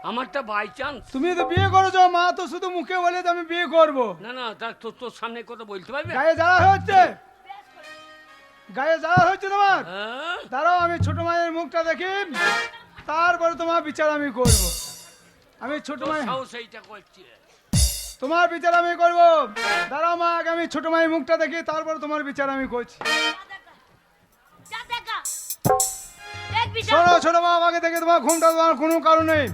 আমারটা বাই চান্স।
তুমি তো বিয়ে করেছো, মা তো শুধু মুখে বলে যে আমি বিয়ে করব।
না না, তার তোর সামনে কথা বলতে পারবে?
গায়ে জ্বালা হচ্ছে, গায়ে জ্বালা হচ্ছে তোমার।
হ্যাঁ?
দাঁড়াও, আমি ছোট মায়ের মুখটা দেখি, তারপরে তোমার বিচার আমি করব। আমি ছোট
তোর
মায়ের,
সাহস এইটা করছে।
তোমার বিচার আমি করব। দাঁড়াও মা, আগে আমি ছোট মায়ের মুখটা দেখি, তারপরে তোমার বিচার আমি করছি।
যা দেখা, দেখবি যা।
শোনো ছোট মা, আমাকে দেখে তোমার ঘুমটা তোমার কোনো কারণ নেই।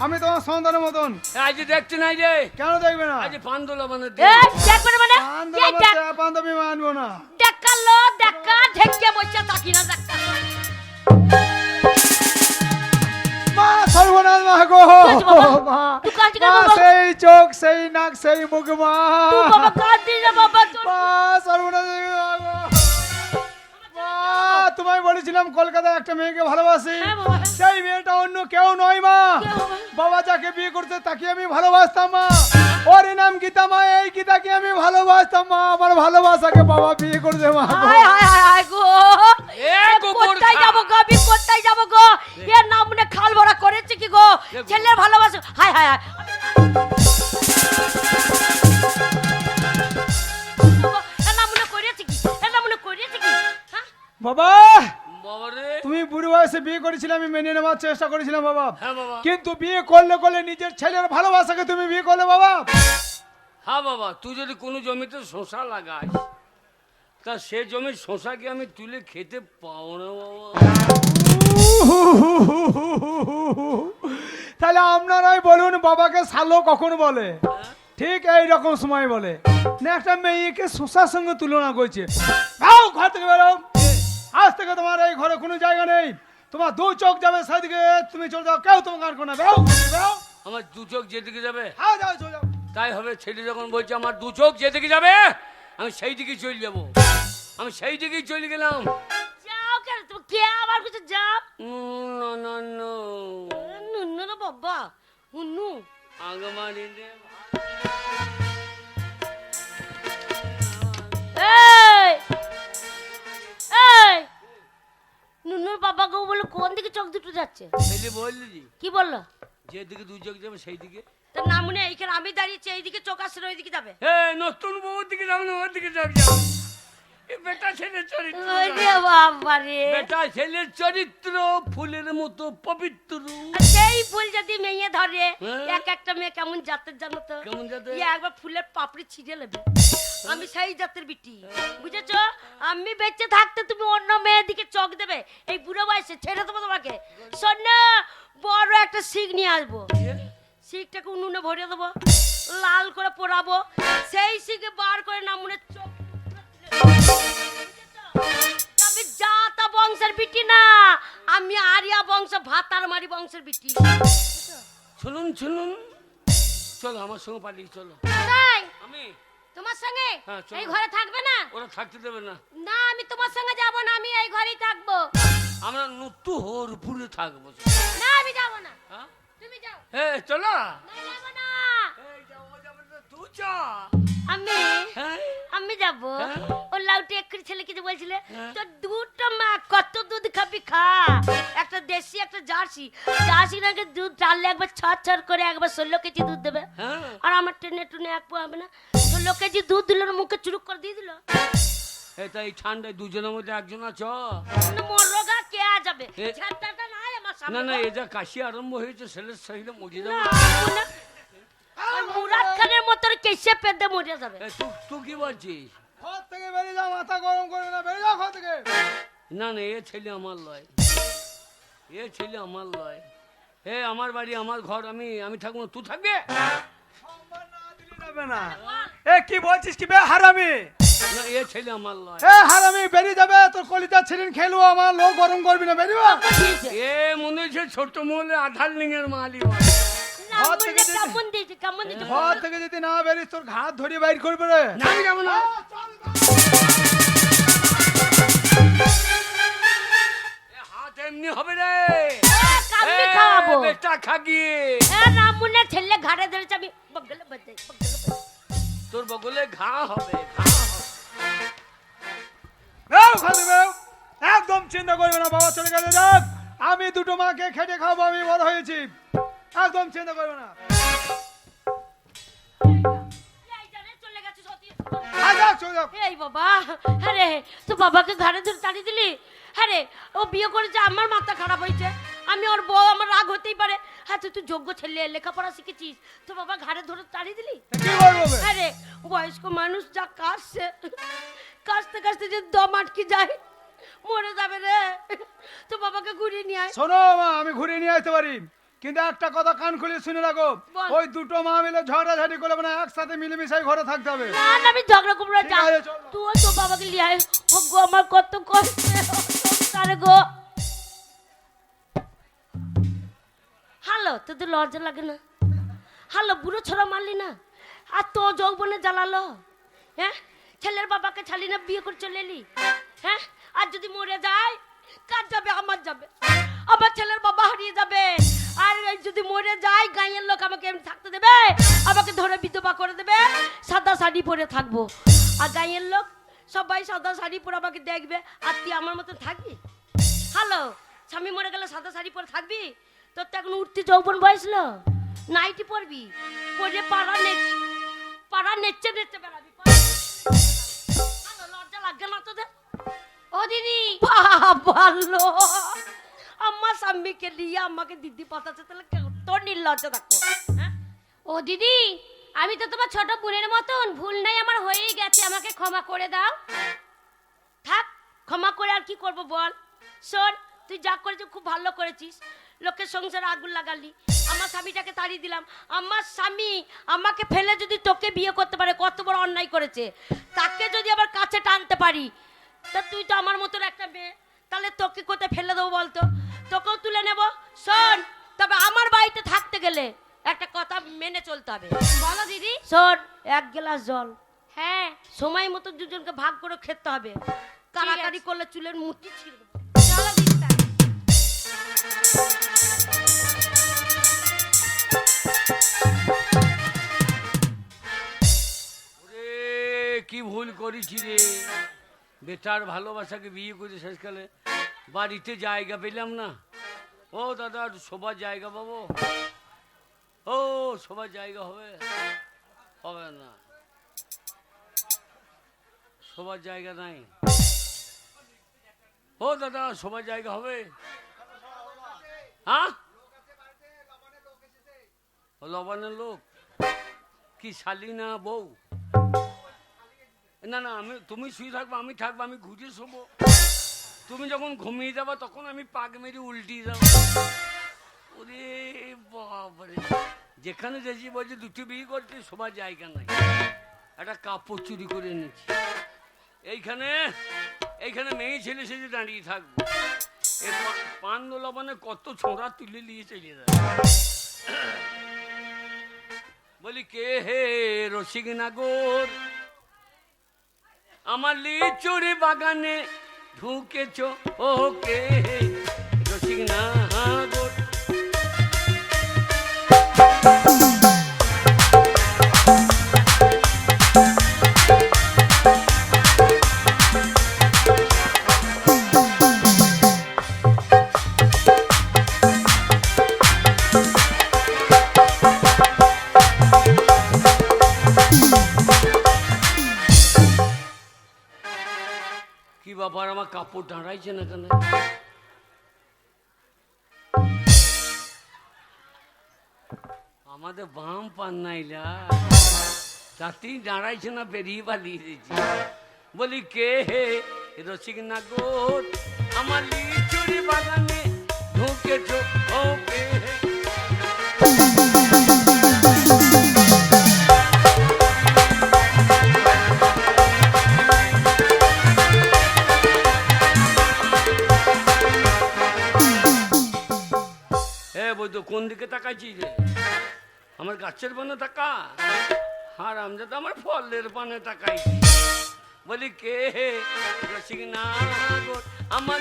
আমি তোমার সন্তানের মতন।
আজ দেখতে নাই রে,
কেন দেখবে না?
আজ পান্দোলা মানে
এই দেখবে না মানে? এই দেখ,
পান্তামি মানবো না।
দেখালো দেখা, ঢেকে বসে থাকি না দেখা।
মা সর্বনাশ মা গো,
হয়েছে বাবা?
মা,
তুই কাঁদছিস কেন
মা,
বাবা?
সেই চোখ সেই নাক সেই মুখ মা,
তুই বাবা কাঁদিস না বাবা, তোর
মা সর্বনাশ মা গো। মা, তোমায় বলেছিলাম কলকাতায় একটা মেয়েকে ভালোবাসি,
হ্যাঁ বাবা।
সেই মেয়েটা অন্য কেউ নয় মা।
কে বাবা?
বাবা যাকে বিয়ে করতে তাকে আমি ভালোবাসতাম মা। ওর নাম গীতা মা, এই গীতাকে আমি ভালোবাসতাম মা। আমার ভালোবাসাকে বাবা বিয়ে করতে মা গো।
হায় হায় হায় হায় গো,
এ গোবর
কোথায়
খা।
যাবো গো, আমি কোথায় যাবো গো? এর নাম মনে খাল ভরা করেছে কি গো? ছেলের ভালোবাসা, হায় হায় হায়। এর নাম মনে করেছে কি? এর নাম মনে করেছে কি? হ্যাঁ?
বাবা,
বাবা রে,
তুমি বুড়ি বয়সে বিয়ে করে করেছিলাম, আমি মেনে নেওয়ার চেষ্টা করেছিলাম বাবা।
হ্যাঁ বাবা।
কিন্তু বিয়ে করলে করলে নিজের ছেলের ভালোবাসাকে তুমি বিয়ে করলে বাবা।
হ্যাঁ বাবা, তুই যদি কোনো জমিতে শশা লাগাস তা সে জমির শশাকে আমি তুলে খেতে পাবো না বাবা।
তাহলে আপনারাই বলুন বাবাকে শালো কখন বলে? ঠিক এইরকম সময় বলে না, একটা মেয়েকে শোষার সঙ্গে তুলনা করছে। যাও ঘর থেকে বেরো, আজ থেকে তোমার এই ঘরে কোনো জায়গা নেই। তোমার দু চোখ যাবে সেদিকে, তুমি চলে যাও, কেউ তোমাকে আর কোনো বেরো বেরো।
আমার দু চোখ যেদিকে যাবে
হ্যাঁ যাও চলে যাও।
তাই হবে। ছেলে যখন বলছে আমার দু চোখ যেদিকে যাবে আমি সেই দিকেই চলে যাব। আমি সেই দিকেই চলে গেলাম।
যাও কেন তুমি, কে আবার কিছু যাও?
না না না
নুনু না বাবা, নুনু।
আগমানি রে
এই এই নুনুর বাবাকে বলে কোন দিকে চোখ দুটো যাচ্ছে?
ছেলে বললি জি,
কি বললো?
যেদিকে দু চোখ যাবে সেই দিকে।
তার নাম মনে হয় এইখানে আমি দাঁড়িয়েছি, এইদিকে চোখ আসছে না, ওইদিকে যাবে।
হ্যাঁ, নতুন বউর দিকে যাবে না, ওর দিকে চোখ যাবে। এ বেটা ছেলের চরিত্র,
ওরে বাবা রে।
বেটা ছেলের চরিত্র ফুলের মতো পবিত্র।
আর সেই ফুল যদি মেয়ে ধরে,
হ্যাঁ।
এক একটা মেয়ে কেমন জাতের জানো তো?
কেমন জাতের?
ইয়ে একবার ফুলের পাপড়ি ছিঁড়ে নেবে। আমি সেই জাতের বিটি, বুঝেছো? আমি বেঁচে থাকতে তুমি অন্য মেয়ের দিকে চোখ দেবে, এই বুড়ো বয়সে ছেড়ে দেবো তোমাকে। শোন না, বড় একটা শিক নিয়ে আসবো, শিকটাকে উনুনে ভরিয়ে দেবো, লাল করে পোড়াবো, সেই শিকে বার করে না মনে চোখ। আমি জাতা বংশের বিটি না, আমি আরিয়া বংশ, ভাতার মারি বংশের বিটি।
শুনুন শুনুন, চলো আমার সঙ্গে পালিয়ে চলো।
তাই
আমি
তোমার সঙ্গে
হ্যাঁ, চলো।
এই ঘরে থাকবে না?
ওরা থাকতে দেবে না।
না, আমি তোমার সঙ্গে যাব না, আমি এই ঘরেই থাকবো।
আমরা নতু হরপুরে থাকবো।
না, আমি যাব না,
হ্যাঁ
তুমি যাও।
হ্যাঁ চলো।
না, যাব না।
এই যাবো যাবো না, তুই চা।
আমি
হ্যাঁ
আমি যাব।
হ্যাঁ।
ও লাউটি একরি ছেলে কিছু বলছিলে,
হ্যাঁ।
তো দুটো মা কত দুধ খাবি খা, একটা দেশি একটা জার্সি। জার্সি নাকি দুধ টানলে একবার ছড় করে একবার 16 কেজি দুধ দেবে,
হ্যাঁ
আর আমার টেনে টুনে এক পো হবে না। 16 কেজি দুধ দিল, মুখে চুরুক করে দিয়ে দিল।
এটা এই ঠান্ডায় দুজনের মধ্যে একজন আছো।
মরগা কে আ যাবে?
এ-
ঝাঁটাটা নাই আমার
না
সামনে।
না, এ যা কাশি আরম্ভ হয়েছে ছেলের শরীরে মজে
না,
যাবে।
না। আর মুরাদ খানের মতো কেসে পেদে মরে যাবে।
তুই কি বলছিস?
ঘর থেকে বেরিয়ে যাও, মাথা গরম করবে না, বেরিয়ে যাও ঘর থেকে।
না না, এ ছেলে আমার লয়, এ ছেলে আমার লয়। হে আমার বাড়ি আমার ঘর, আমি আমি থাকবো না, তুই থাকবে।
সম্মান না দিলে যাবে না। এ কি বলছিস কি বে হারামি?
না, এ ছেলে আমার লয়।
এ হারামি বেরিয়ে যাবে, তোর কলিজা ছিলেন খেলবো, আমার লোক গরম করবি না, বেরিয়ে যা।
এ মনে হচ্ছে ছোট মহলে আধার লিঙ্গের মালি।
না,
ঘর
মুরগা
থেকে যদি-
কেমন দিয়েছে, কেমন দিয়েছে?
ঘর থেকে যদি না বেরিস তোর ঘাট ধরিয়ে বাইর করবে রে।
না আমি যাবো না। এ হাত এমনি হবে রে।
কামড়ি
এ,
খাওয়াবো।
বেটা খাগিয়ে
রামুনের ছেলে ঘাড়ে ধরেছে, আমি বগলে বাজাই, বগলে বাজাই।
তোর বগলে ঘা হবে, ঘা হবে।
যাও ঘর থেকে বেরো। একদম চিন্তা করবে না, বাবা চলে গেলে যাক, আমি দুটো মাকে খেটে খাবো, আমি বড় হয়েছি, একদম চিন্তা করবে না।
এই জানে চলে গেছে সত্যি।
যাও চলে যাও।
এই বাবা, আরে তো বাবাকে ঘাড়ে ধরে তাড়িয়ে দিলি। আরে ও বিয়ে করেছে, আমার মাথা খারাপ হয়েছে, আমি ওর বউ, আমার রাগ হতেই পারে। হ্যাঁ তুই যোগ্য ছেলে, লেখাপড়া শিখেছিস, তো বাবা ঘাড়ে ধরে তাড়িয়ে দিলি।
কি করবো বে?
আরে বয়স্ক মানুষ যা কাশছে, কাশতে কাশতে যে দম আটকে যায়, মরে যাবে রে। তো বাবাকে ঘুরিয়ে নিয়ে আয়।
শোনো মা, আমি ঘুরিয়ে নিয়ে আসতে পারি, কিন্তু একটা কথা কান খুলে শুনে রাখো,
বল।
ওই দুটো মা মিলে ঝগড়াঝাটি করবে না, একসাথে মিলেমিশে ঘরে থাকতে হবে।
না না, আমি ঝগড়া করবো না,
ঠিক
যা
আছে, চলো।
তুই তো বাবাকে নিয়ে আয়। ও গো, আমার কত কষ্ট সংসারে গো। হ্যালো, তোদের লজ্জা লাগে না? হ্যালো, বুড়ো ছোড়া মারলি না, আর তো যৌবনে জ্বালালো। হ্যাঁ, ছেলের বাবাকে ছাড়লি না, বিয়ে করে চলে এলি। হ্যাঁ, আর যদি মরে যায় কার যাবে? আমার যাবে। আমার ছেলের বাবা হারিয়ে যাবে। আর এই যদি মরে যায়, গাঁয়ের লোক আমাকে এমনি থাকতে দেবে? আমাকে ধরে বিধবা করে দেবে, সাদা শাড়ি পরে থাকবো। আর গাঁয়ের লোক সবাই সাদা শাড়ি পরে আমাকে দেখবে, আর তুই আমার মতো থাকবি? হ্যালো, স্বামী মরে গেলে সাদা শাড়ি পরে থাকবি? তোর তো এখন উঠতে যৌবন বয়স লো, নাইটি পরবি, পরে পাড়া নেচে নেচে বেড়াবি। হ্যালো, লজ্জা লাগে না তোদের?
ও দিদি,
বাবা লো, আমার স্বামীকে নিয়ে আমাকে দিদি পাঠাচ্ছে, তাহলে তোর নির্লজ্জ দেখো। হ্যাঁ
ও দিদি, আমি তো তোমার ছোট বোনের মতন, ভুল নাই আমার হয়েই গেছে, আমাকে ক্ষমা করে দাও।
থাক, ক্ষমা করে আর কি করব বল। শোন, তুই যা করেছিস খুব ভালো করেছিস, লোকের সংসারে আগুন লাগালি, আমার স্বামীটাকে তাড়িয়ে দিলাম। আমার স্বামী আমাকে ফেলে যদি তোকে বিয়ে করতে পারে, কত বড় অন্যায় করেছে। তাকে যদি আবার কাছে টানতে পারি, তা তুই তো আমার মতন একটা মেয়ে, তাহলে তোকে কোথায় ফেলে দেবো বলতো? তোকেও তুলে নেব। শোন, তবে আমার বাড়িতে থাকতে গেলে একটা কথা মেনে চলতে হবে।
বলো দিদি।
শোন, 1 গ্লাস জল
হ্যাঁ,
সময় মতো দুজনকে ভাগ করে খেতে হবে। কারাকারি করলে চুলের মুঠি ছিঁড়ে দেবো।
চলো দিদি তাহলে।
ওরে কি ভুল করেছি রে, বেটার ভালোবাসাকে বিয়ে করে শেষকালে বাড়িতে জায়গা পেলাম না। ও দাদা, সবার জায়গা পাবো? ও সবার জায়গা হবে? হবে না, সবার জায়গা নাই। ও দাদা, সবার জায়গা হবে? হ্যাঁ, লবণের লোক কি শালি না বউ? না না, তুমি শুয়ে থাকবো, আমি থাকবো, আমি ঘুরে শোবো। তুমি যখন ঘুমিয়ে যাবো তখন আমি পাক মেরে উল্টিয়ে যাবো। ওরে বাবারে, যেখানে যাচ্ছি বলছে 2টি বিয়ে করতে, সবার জায়গা নাই। একটা কাপড় চুরি করে এনেছি, এইখানে মেয়ে ছেলে সেজে দাঁড়িয়ে থাকবো। এই পান লবণে কত ছোঁড়া তুলে নিয়ে চলে যায়। বলি কে হে রসিক নাগর, আমার লিচুরি বাগানে ঢুকেছ, ও কে হে রসিক নাগর। কি ব্যাপার, আমার কাপড় দাঁড়াইছে না কেন? আমাদের বাম পান নাইলা তাতেই দাঁড়াইছে না, বেরিয়ে পালিয়ে দিয়েছি। বলি কে হে রসিক নাগর, আমার লিচুরি বাগানে ঢুকেছ, ও কে হে। বৈদ্য, কোন দিকে তাকাইছি রে? আমার গাছের পানে তাকা, আর আমি তো আমার ফলের পানে তাকাইছি। বলি কে হে রসিক নাগর, আমার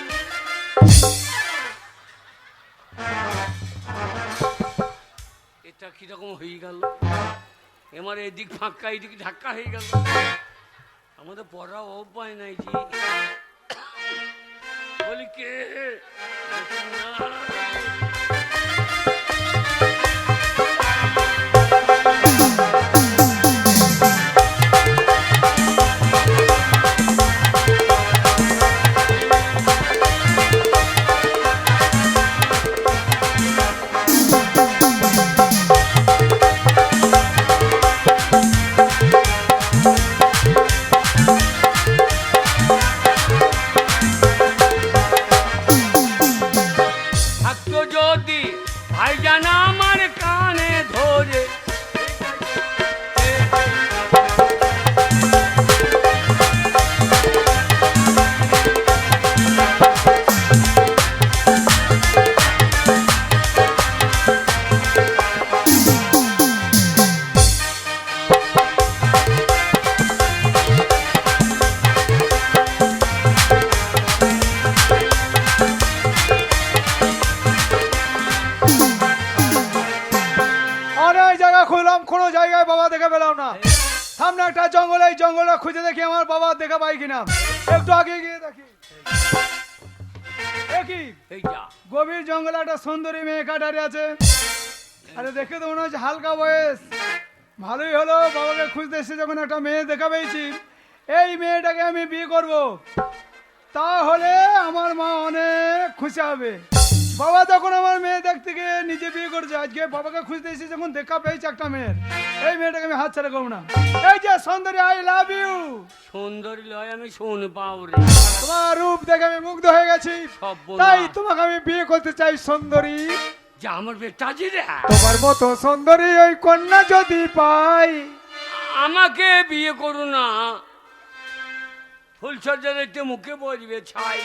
এটা কিরকম হয়ে গেল? আমার এদিক ফাঁকা, এদিক ধাক্কা হয়ে গেল। আমাদের পড়া উপায় নাই জি। বলি কে হে রসিক নাগর। ভাইজান আমার কানে ধরে,
কোনো জায়গায় বাবা দেখা পেলাম না। সামনে একটা জঙ্গল, এই জঙ্গলটা খুঁজে দেখি আমার বাবা দেখা পাই কিনা। একটু আগে গিয়ে দেখি, গভীর জঙ্গলে একটা সুন্দরী মেয়ে কাটারে আছে। আরে দেখে তো মনে হচ্ছে হালকা বয়স, ভালোই হলো। বাবাকে খুঁজতে এসে যখন একটা মেয়ে দেখা পেয়েছি, এই মেয়েটাকে আমি বিয়ে করব, তাহলে আমার মা অনেক খুশি হবে। বাবা তখন আমার মেয়ে দেখতে গিয়ে নিজে বিয়ে করেছে, আজকে বাবাকে খুঁজতে এসে যখন দেখা পেয়েছে একটা মেয়ের, এই মেয়েটাকে আমি হাত ছাড়া করবো না। এই যে সুন্দরী, আই লাভ ইউ।
সুন্দরী লয়, আমি শোন পাও রে।
তোমার রূপ দেখে আমি মুগ্ধ হয়ে গেছি,
সর্বনাশ।
তাই তোমাকে আমি বিয়ে করতে চাই সুন্দরী।
যে আমার বেটাজি রে,
তোমার মতো সুন্দরী ওই কন্যা যদি পাই।
আমাকে বিয়ে করো না, ফুলসজ্জার একটু মুখে বলবে ছাই।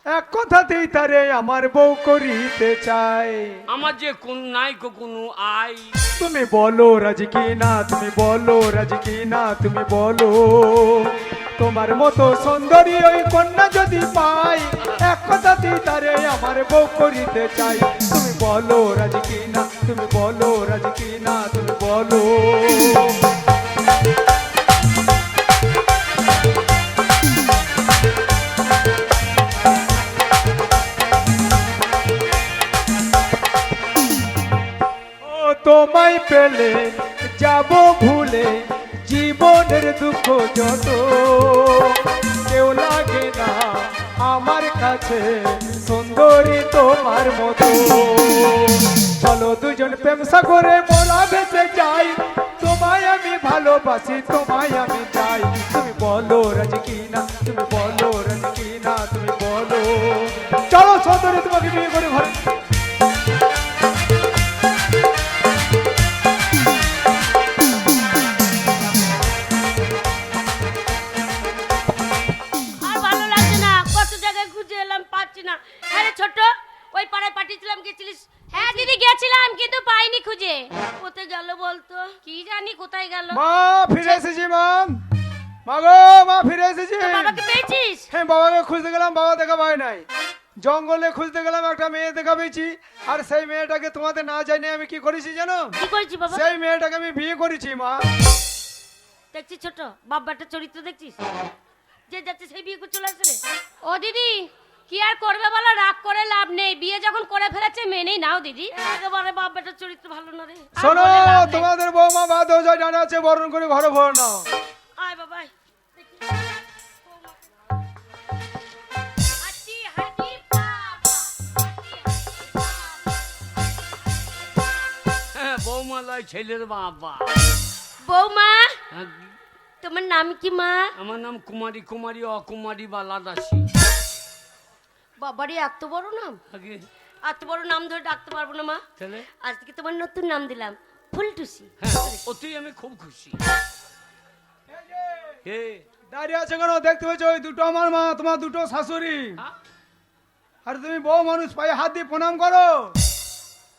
এক কথাতেই তারে আমার বউ করিতে চাই।
আমার যে কোন নাই কোনো আই।
তুমি বলো রাজি কি না, তুমি বলো রাজি কি না, তুমি বলো। তোমার মতো সুন্দরী ওই কন্যা যদি পাই, এক কথাতেই তারে আমার বউ করিতে চাই। তুমি বলো রাজি কি না, তুমি বলো রাজি কি না, তুমি বলো। তোমায় পেলে যাব ভুলে জীবনের দুঃখ যত, কেউ লাগে না আমার কাছে সুন্দরী তোমার মতো। চলো দুজন প্রেম সাগরে মোরা ভেসে যাই, তোমায় আমি ভালোবাসি, তোমায় আমি চাই। তুমি বলো রাজি কি না, তুমি বলো রাজি কি না, তুমি বলো। চলো সুন্দরী তোমাকে বিয়ে করে ঘরে।
আর ভালো লাগছে না, কত জায়গায় খুঁজে এলাম, পাচ্ছি না। আরে ছোট, ওই পাড়ায় পাঠিয়েছিলাম, গেছিলিস?
হ্যাঁ দিদি গেছিলাম, কিন্তু পাইনি খুঁজে।
কোথায় গেল বলতো?
কি জানি কোথায় গেল।
মা ফিরে এসেছি, মা। মা গো, মা ফিরে এসেছি।
তোর বাবাকে পেয়েছিস?
হ্যাঁ, বাবাকে খুঁজতে গেলাম, বাবা দেখা পাই নাই। জঙ্গলে খুঁজতে গেলাম, একটা মেয়ে দেখা পেয়েছি। আর সেই মেয়েটাকে তোমাদের না জানি আমি কি করেছি জানো?
কি করেছি বাবা?
সেই মেয়েটাকে আমি বিয়ে করেছি, মা।
দেখছিস ছোট, বাবাটার চরিত্র দেখছিস? যে যাচ্ছে সেই বিয়ে করে চলে আসে রে।
ও দিদি, কি আর করবে বলো, রাগ করে লাভ নেই, বিয়ে যখন করে ফেলেছে মেনেই নাও দিদি।
একেবারে বাবাটার চরিত্র ভালো না রে।
শোনো,
বলে লাভ নেই।
তোমাদের বৌমা বা দোজা ডানা আছে, বরণ করে ঘরে ভরে নাও।
আয় বাবা আয়।
হাঁটি হাঁটি বাবা, হাঁটি হাঁটি বাবা।
হ্যাঁ, বৌমা লয়, ছেলের বাবা।
বৌমা,
হ্যাঁ,
তোমার নাম কি মা?
আমার নাম কুমারী, কুমারী অকুমারী বালা দাসী।
বাবারই এত বড় নাম,
আগে
এত বড় নাম ধরে ডাকতে পারবো না মা।
তাহলে
আজকে তোমার নতুন নাম দিলাম ফুলটুসি।
হ্যাঁ, ওতেই আমি খুব খুশি। হে,
দাঁড়িয়ে আছে কেন? দেখতে পেয়েছো ওই দুটো আমার মা, তোমার দুটো শাশুড়ি।
হ্যাঁ?
আর তুমি বউ মানুষ, পায়ে হাত দিয়ে প্রণাম করো।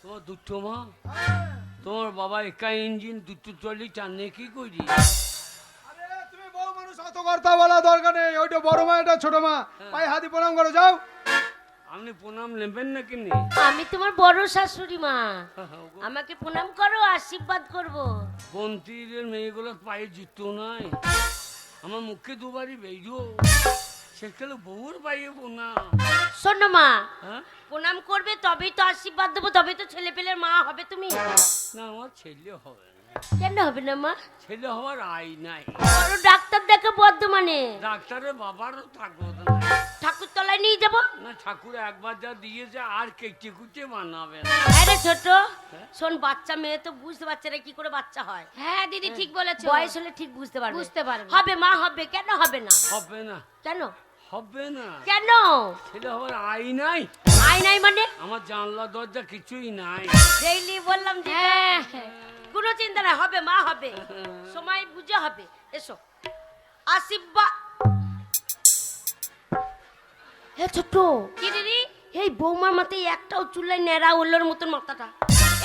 তোমার দুটো মা, তোমার বাবা একা ইঞ্জিন, দুটো ট্রলি টানে কি করি?
আরে তুমি বউ মানুষ, অত কথা বলা দরকার নেই। ওইটা বড় মা, এটা ছোট মা, পায়ে হাত দিয়ে প্রণাম করো, যাও।
আপনি প্রণাম নেবেন না কিনে?
আমি তোমার বড় শাশুড়ি মা, আমাকে প্রণাম করো, আশীর্বাদ করব।
বন্তিদের মেয়েগুলোর পায়ে জুতো নাই, আমার মুখে দুবারই বেরো, সেখানে বউর পায়ে প্রণাম।
শোনো মা,
হ্যাঁ,
প্রণাম করবে তবেই তো আশীর্বাদ দেবো, তবেই তো ছেলে পেলের মা হবে তুমি।
না আমার ছেলে হবে না,
কেন হবে না মা?
ছেলে হওয়ার আই নাই।
বড় ডাক্তার দেখে বর্ধমানে,
ডাক্তারের বাবারও থাকবো না।
ঠাকুর তলায় নিয়ে যাবো।
না, ঠাকুর একবার যা দিয়েছে আর কেটে কুটে বানাবে না।
আরে ছোট শোন, বাচ্চা মেয়ে তো বুঝতে পারছে না কি করে বাচ্চা হয়।
হ্যাঁ দিদি ঠিক বলেছো,
বয়স হলে ঠিক বুঝতে পারবে।
বুঝতে পারবে।
হবে মা, হবে। কেন হবে না?
হবে না,
কেন
হবে না,
কেন?
ছেলে হওয়ার আই নাই।
আই নাই মানে?
আমার জানলা দরজা কিছুই নাই।
ডেইলি বললাম যে
হ্যাঁ
কোনো চিন্তা নাই, হবে মা, হবে, সময় বুঝে হবে। এসো আশীর্বাদ। হে ছোট,
কি দিদি?
এই বৌমার মাথায় একটাও চুল নাই, ন্যাড়া ওল্লোর মতন মাথাটা।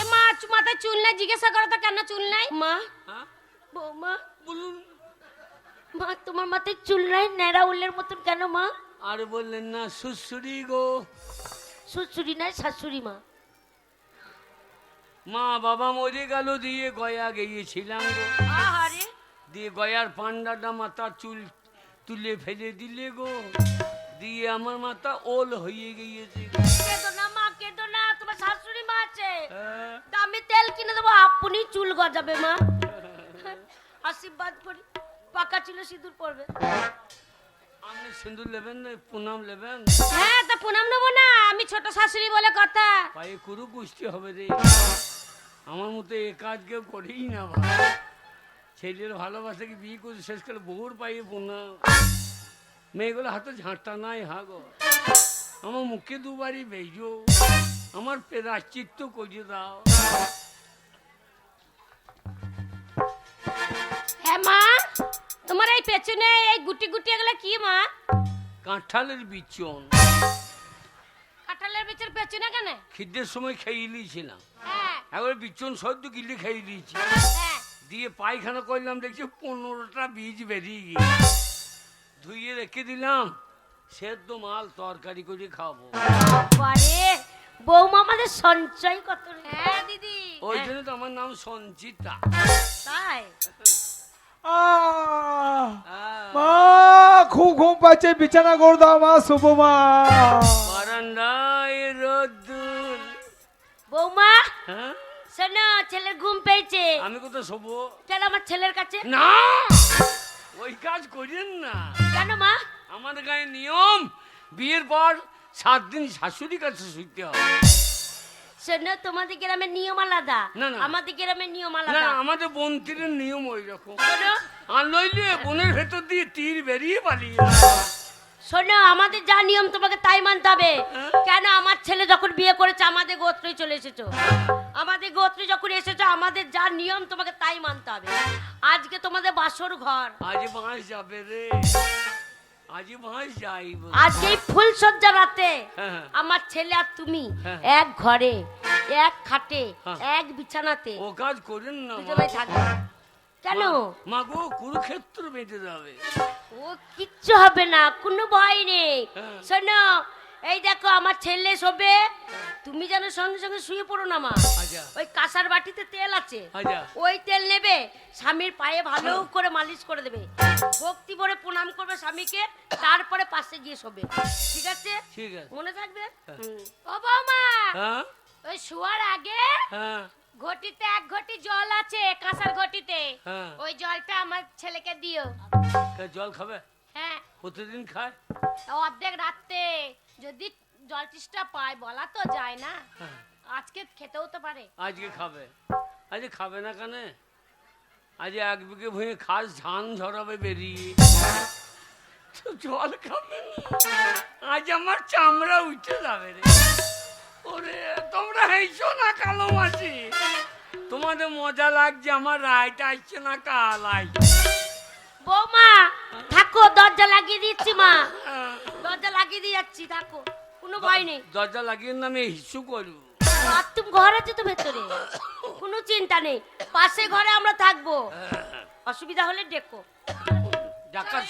এ মা, মাথায় চুল নাই, জিজ্ঞাসা করো তো কেন চুল নাই।
মা,
হ্যাঁ,
বৌমা,
বলুন।
মা তোমার মাথায় চুল নাই, ন্যাড়া ওল্লের মতন কেন মা?
আর বললেন না শ্বশুরি গো?
শ্বশুরি নাই, শাশুড়ি মা।
মা বাবা মরে গেল, দিয়ে গয়া গিয়েছিলাম গো,
আহারে,
দিয়ে গয়ার পান্ডাটা মাথা চুল তুলে ফেলে দিলে গো, দিয়ে আমার মাথা ওল হয়ে গিয়েছে গো।
কেঁদো না মা, কেঁদো না, তোমার শাশুড়ি মা আছে,
হ্যাঁ,
দামি তেল কিনে দেবো, আপনি চুল গজাবে মা। আশীর্বাদ করি, পাকা ছিল সিঁদুর পড়বে।
আপনি সিঁদুর নেবেন না প্রণাম নেবেন?
হ্যাঁ তা প্রণাম নেবো না, আমি ছোট শাশুড়ি বলে কথা।
পায়ে কুরু কুষ্টি হবে রে। আমার মতো এ কাজ কেউ করেই না ভাই। ছেলের ভালোবাসাকে বিয়ে করে শেষ করে বউর পায়ে প্রণাম। মেয়েগুলো হাতে ঝাঁটা নাই হাগো। আমার মুখে দুবারই বেজো, আমার প্রায়শ্চিত্ত করে দাও।
হ্যাঁ মা, তোমার এই পেছনে এই গুটি গুটি এগুলো কি মা?
কাঁঠালের বিচন,
কাঁঠালের বিচের পেছনে কেন?
খিদের সময় খেয়ে নিয়েছিলাম,
হ্যাঁ
একবার বিচন সদ্য গিলে খেয়ে দিয়েছি।
হ্যাঁ।
দিয়ে পায়খানা করলাম, দেখছি 15টা বীজ বেরিয়ে গিয়ে। ধুইয়ে রেখে দিলাম, সেদ্ধ মাল তরকারি করে খাবো।
বারে বৌমা আমাদের সঞ্চয় কত রে।
হ্যাঁ দিদি।
ওই জন্য তো আমার নাম সঞ্চিতা।
তাই
আহ,
আহ,
মা খুব ঘুম পাচ্ছে, বিছানা করে দাও মা, শুভ মা।
বারান্দায় রোদ্দুর।
বৌমা
হ্যাঁ,
শোনো, ছেলের ঘুম পেয়েছে।
আমি কোথায় শোবো?
চল আমার ছেলের কাছে।
না, ওই কাজ করেন না।
কেন মা?
আমাদের গায়ে নিয়ম, বিয়ের পর 7 দিন শাশুড়ির কাছে শুতে হবে।
শোনো, তোমাদের গ্রামের নিয়ম আলাদা,
না, না।
আমাদের গ্রামের নিয়ম
না,
আলাদা।
আমাদের বন্তিরের নিয়ম ওই রকম।
শোনো
আর নইলে বনের ভেতর দিয়ে তীর বেরিয়ে পালিয়ে।
শোনো, আমাদের যা নিয়ম তোমাকে তাই মানতে হবে। কেন? আমার ছেলে যখন বিয়ে করেছে আমাদের গোত্রই চলে এসেছো, আমাদের গোত্রে যখন এসেছো আমাদের যা নিয়ম তোমাকে তাই মানতে হবে। আজকে তোমাদের বাসর ঘর,
আজ বাঁশ যাবে রে, আজ বাঁশ যাইব।
আজকে এই ফুল সজ্জা রাতে
হ্যাঁ।
আমার ছেলে আর তুমি
হ্যাঁ।
এক ঘরে, এক খাটে,
হ্যাঁ।
এক বিছানাতে
ও কাজ করেন না মা।
দুজনে থাকবে। কেন?
মা গো, কুরুক্ষেত্র বেঁধে যাবে।
ও কিচ্ছু হবে না, কোনো ভয় নেই।
হ্যাঁ।
শোনো, এই দেখো আমার ছেলে শোবে, তুমি যেন সঙ্গে সঙ্গে শুয়ে পড়ো না মা।
আচ্ছা
ওই কাঁসার বাটিতে তেল আছে,
আচ্ছা।
ওই তেল নেবে, স্বামীর পায়ে ভালো করে মালিশ করে দেবে, ভক্তি ভরে প্রণাম করবে স্বামীকে, তারপরে পাশে গিয়ে শোবে। ঠিক আছে?
ঠিক আছে।
মনে থাকবে? হুম।
ও বৌমা,
হ্যাঁ
ওই শোয়ার আগে
হ্যাঁ
ঘটিতে 1 ঘটি জল আছে, কাঁসার ঘটিতে,
হ্যাঁ।
ওই জলটা আমার ছেলেকে দিও।
কে জল খাবে?
হ্যাঁ,
প্রতিদিন খায়?
অর্ধেক রাতে যদি জল তৃষ্ণা পায়, বলা তো যায় না,
হ্যাঁ।
আজকে খেতেও তো পারে।
আজকে খাবে। আজকে খাবে না কেন? আজ 1 বিঘে ভুঁয়ে খাস ধান ঝরাবে বেরিয়ে, তো জল খাবে না। আজ আমার চামড়া উঠে যাবে রে। ওরে তোমরা হেসো না কালো মাসি, তোমাদের মজা লাগছে, আমার রায়টা আসছে না কাল আসছে।
বৌমা থাকো, দরজা লাগিয়ে দিচ্ছি মা,
হ্যাঁ।
দরজা লাগিয়ে দিয়ে যাচ্ছি, থাকো, কোনো ভয় নেই।
দরজা লাগিয়ে না আমি হিসু করবো।
বাথরুম ঘর আছে তো ভেতরে, কোনো চিন্তা নেই, পাশে ঘরে আমরা থাকবো, অসুবিধা হলে ডেকো।
ডাকার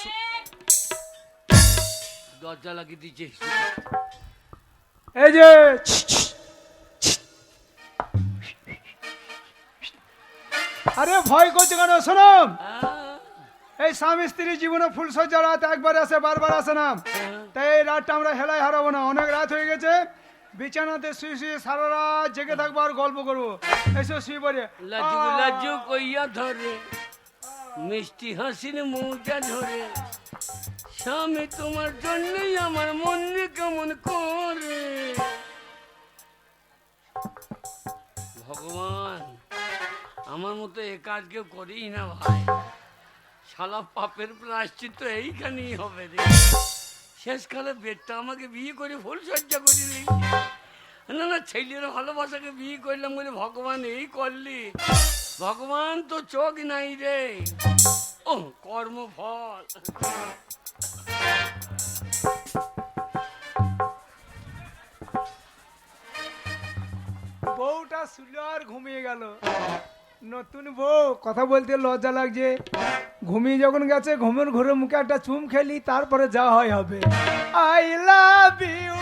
দরজা লাগিয়ে দিচ্ছে হিসু।
এই যে আরে ভয় করছে কেন? শোনো, এই স্বামী স্ত্রী জীবনে ফুল সজ্জা রাত একবার আসে, বারবার আসে না। তাই এই রাতটা আমরা হেলায় হারাবো না, অনেক রাত হয়ে গেছে। বিছানাতে শুয়ে শুয়ে সারা রাত জেগে থাকবো আর গল্প করবো। এসো শুয়ে পড়ে।
লাজু লাজু কইয়া ধরে, মিষ্টি হাসির মৌজা ধরে, স্বামী তোমার জন্যই আমার মন কেমন করে। ভগবান, আমার মতো এ কাজ কেউ করেই না ভাই। শালা পাপের প্রায়শ্চিত্ত এইখানেই হবে রে। শেষকালে বেটটা আমাকে বিয়ে করে ফুল সজ্জা করে দিয়েছে। না না, ছেলের ভালোবাসাকে বিয়ে করলাম বলে ভগবান এই করলি। ভগবান তো চোখ নাই রে, ও কর্মফল।
বউটা শুলো আর ঘুমিয়ে গেল। নতুন বউ কথা বলতে লজ্জা লাগছে। ঘুমিয়ে যখন গেছে, ঘুমের ঘুরে মুখে একটা চুম খেলি, তারপরে যা হয় হবে। I love you.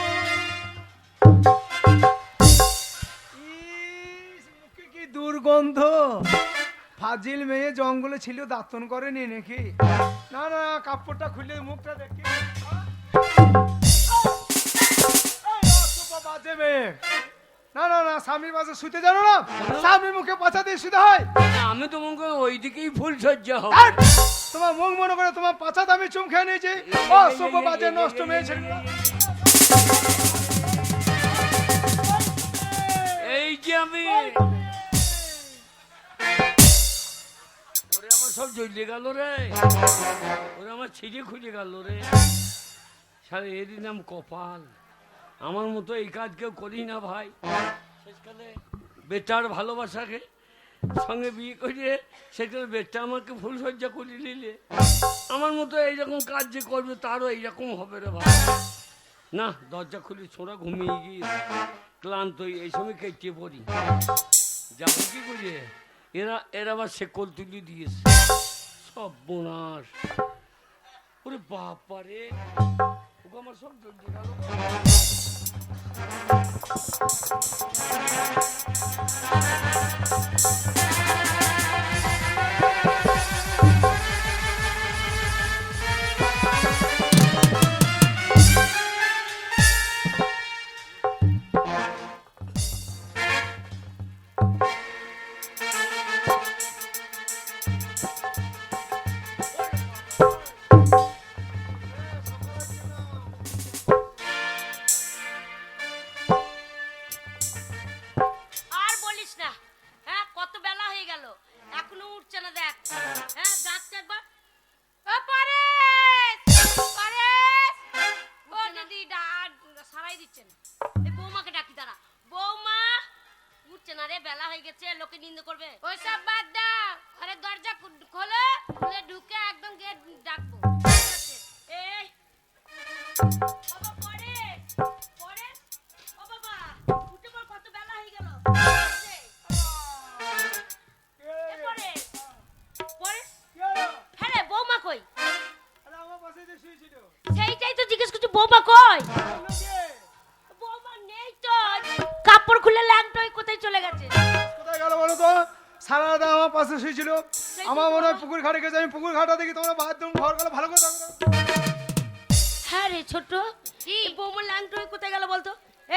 মুখে কি দুর্গন্ধ! ফাজিল মেয়ে জঙ্গলে ছিল, দাঁতন করেনি নাকি? না না, কাপড়টা খুলে মুখটা দেখি। বাজে মেয়ে। না না না, স্বামীর পাশে শুতে জানো না? স্বামীর মুখে পাছা দিয়ে শুতে হয়।
আমি তো মনে করি ওই দিকেই ফুল সজ্জা হবে।
আর তোমার মুখ মনে করে তোমার পাছাতে আমি চুম খেয়ে নিয়েছি। ও সভ্য বাজে নষ্ট মেয়ে ছেলে।
এই যে আমি ওরে আমার সব জ্বলে গেল রে, ওরে আমার ছিঁড়ে খুঁজে গেল রে। সারে এরই নাম কপাল। আমার মতো এই কাজ কেউ করি না ভাই। শেষকালে বেটার ভালোবাসাকে সঙ্গে বিয়ে করিয়ে সেখানে বেটা আমাকে ফুল সজ্জা করে নিলে, আমার মতো এইরকম কাজ যে করবে তারও এইরকম হবে রে ভাই। না, দরজা খুলে ছোঁড়া ঘুমিয়ে গিয়ে ক্লান্ত এই সময় কেটে পড়ি। যাবো কি করে? এরা আবার শেকল তুলি দিয়েছে, সব বোনাস। ওরে বাপারে, ওকে আমার সব জ্বলতে গেল।
আর বলিস না, হ্যাঁ কত বেলা হয়ে গেল এখনো উঠছে না, দেখ। হ্যাঁ ডাকতে একবার।
ও পরেশ, পরেশ, ও দিদি সারাই দিচ্ছে না।
এই বৌমাকে ডাকি, দাঁড়া। বৌমা, উঠছে না রে, বেলা হয়ে গেছে, লোকে নিন্দে করবে।
ওইসব বাদ দাও, ঘরের দরজা খোলো, খুলে ঢুকে একদম গেট ডাকবো।
এই বাবা পরেশ, পরেশ, ও বাবা উঠে পড়, কত বেলা হয়ে গেল। এই পরেশ, পরেশ, হ্যাঁ রে, বৌমা কই?
আমার পাশে যে শুয়েছিল।
সেইটাই তো জিজ্ঞেস করছি, বৌমা কই? বৌমা নেই তো, কাপড় খুলে ল্যাংটোই কোথায় চলে গেছে?
কোথায় গেল বলো তো? সারা রাত আমার পাশে শুয়েছিল। আমার মনে হয় পুকুর ঘাটে গেছে। আমি পুকুর ঘাটা দেখি তোমরা বাথরুম ঘর গেলে ভালো করে দেখো।
হ্যাঁ রে ছোট, এই বৌমা ল্যাংটোই কোথায় গেল বলতো?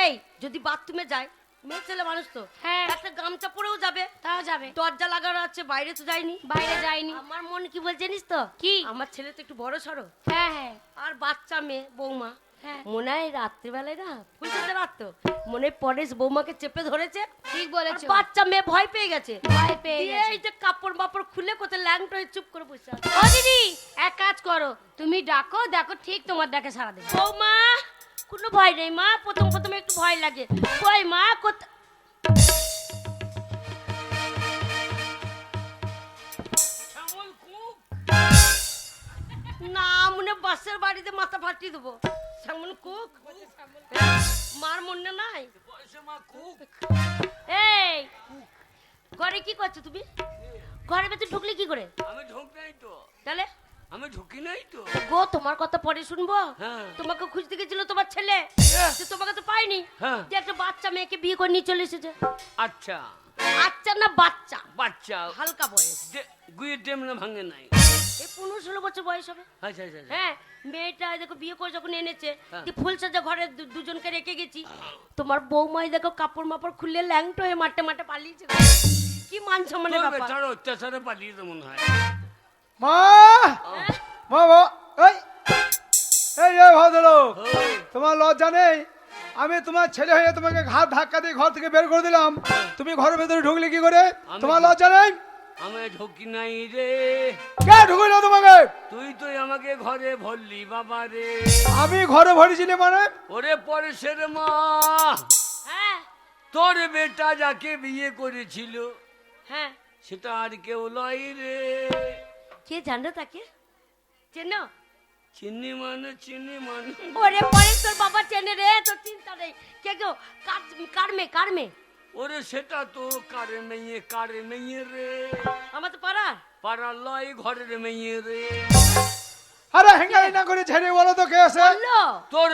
এই যদি বাথরুমে যায়, মেয়ে ছেলে মানুষ তো,
হ্যাঁ।
একটা গামছা পরেও যাবে,
তাও যাবে,
দরজা লাগানো আছে, বাইরে তো যায়নি।
বাইরে যায়নি।
আমার মন কি বলছে জানিস তো?
কি?
আমার ছেলে তো একটু বড় সড়ো,
হ্যাঁ হ্যাঁ
আর বাচ্চা মেয়ে বৌমা,
হ্যাঁ,
মনে হয় রাত্রিবেলায় না ফুলতে রাত তো মনে হয় পরেশ বৌমাকে চেপে ধরেছে,
ঠিক
আর
বলেছো।
বাচ্চা মেয়ে ভয় পেয়ে গেছে।
ভয় পেয়ে
দিয়ে
গেছে।
এই যে কাপড় বাপড় খুলে কোথায় ল্যাংটো হয়ে চুপ করে বসে আছে।
ও দিদি, এক কাজ করো, তুমি ডাকো, দেখো ঠিক তোমার ডাকে সারা দেবে।
বৌমা, কোনো ভয় নেই মা, প্রথম প্রথম একটু ভয় লাগে। কই মা, কোথা?
শ্যামল কুক,
না, মনে বাসের বাড়িতে মাথা ফাটিয়ে দেবো। শ্যামল কুক, মার মনে নাই?
বয়সে মা কুক।
এই ঘরে কি করছো তুমি? ঘরের ভেতর ঢুকলে কি করে?
আমি ঢোক নাই তো,
তাহলে
আমি ঢুকি নাই তো।
গো, তোমার কথা পরে শুনবো।
হ্যাঁ।
তোমাকে খুঁজতে গেছিল তোমার ছেলে,
হ্যাঁ।
সে তোমাকে তো পাইনি।
হ্যাঁ।
যে একটা বাচ্চা মেয়েকে বিয়ে করে নিয়ে চলে এসেছে।
আচ্ছা,
আচ্ছা না বাচ্চা,
বাচ্চা
হালকা বয়স,
গুয়ে টেম না ভাঙে নাই।
এই 15-16 বছর বয়স হবে।
আচ্ছা আচ্ছা আচ্ছা।
হ্যাঁ, মেয়েটা দেখো বিয়ে করে যখন এনেছে,
হ্যাঁ।
ফুল সাজা ঘরে দুজনকে রেখে গেছি। তোমার বৌমাই দেখো কাপড় মাপড় খুললে ল্যাংটো হয়ে মাঠে মাঠে পালিয়েছে। কি মান সম্মানের
তোর
ব্যাপার।
বেচারা অত্যাচারে পালিয়ে তো মনে হয়।
মা, মা, মা, এই এই এই ভদ্রলোক,
ওই,
তোমার লজ্জা নেই? আমি তোমার ছেলে হয়ে তোমাকে ঘাট ধাক্কা দিয়ে ঘর থেকে বের করে দিলাম, তুমি ঘরের ভেতরে ঢুকলে কি করে? তোমার লজ্জা নেই?
আমি ঢুকি নাই রে,
কে ঢুকলো তোমাকে?
তুই তো আমাকে ঘরে ভরলি বাবা রে।
আমি ঘরে ভরেছিলি মানে?
ওরে পরেশের মা,
হ্যাঁ
তোর বেটা যাকে বিয়ে করেছিল
হ্যাঁ,
সেটা আর কেউ লয় রে।
কে জানো তাকে? চেনো?
চিনি মানে
ওরে পরে তোর বাবা চেনে রে, তোর চিন্তা নেই। কে গো? কার মেয়ে? কার মেয়ে?
ওরে সেটা তো কারে মেয়ে রে,
আমার তো পাড়ার।
পাড়ার লয় ঘরের মেয়ে রে।
আরে হেঙ্গাই না করে ছেড়ে বলো তো কে আছে?
বললো
তোর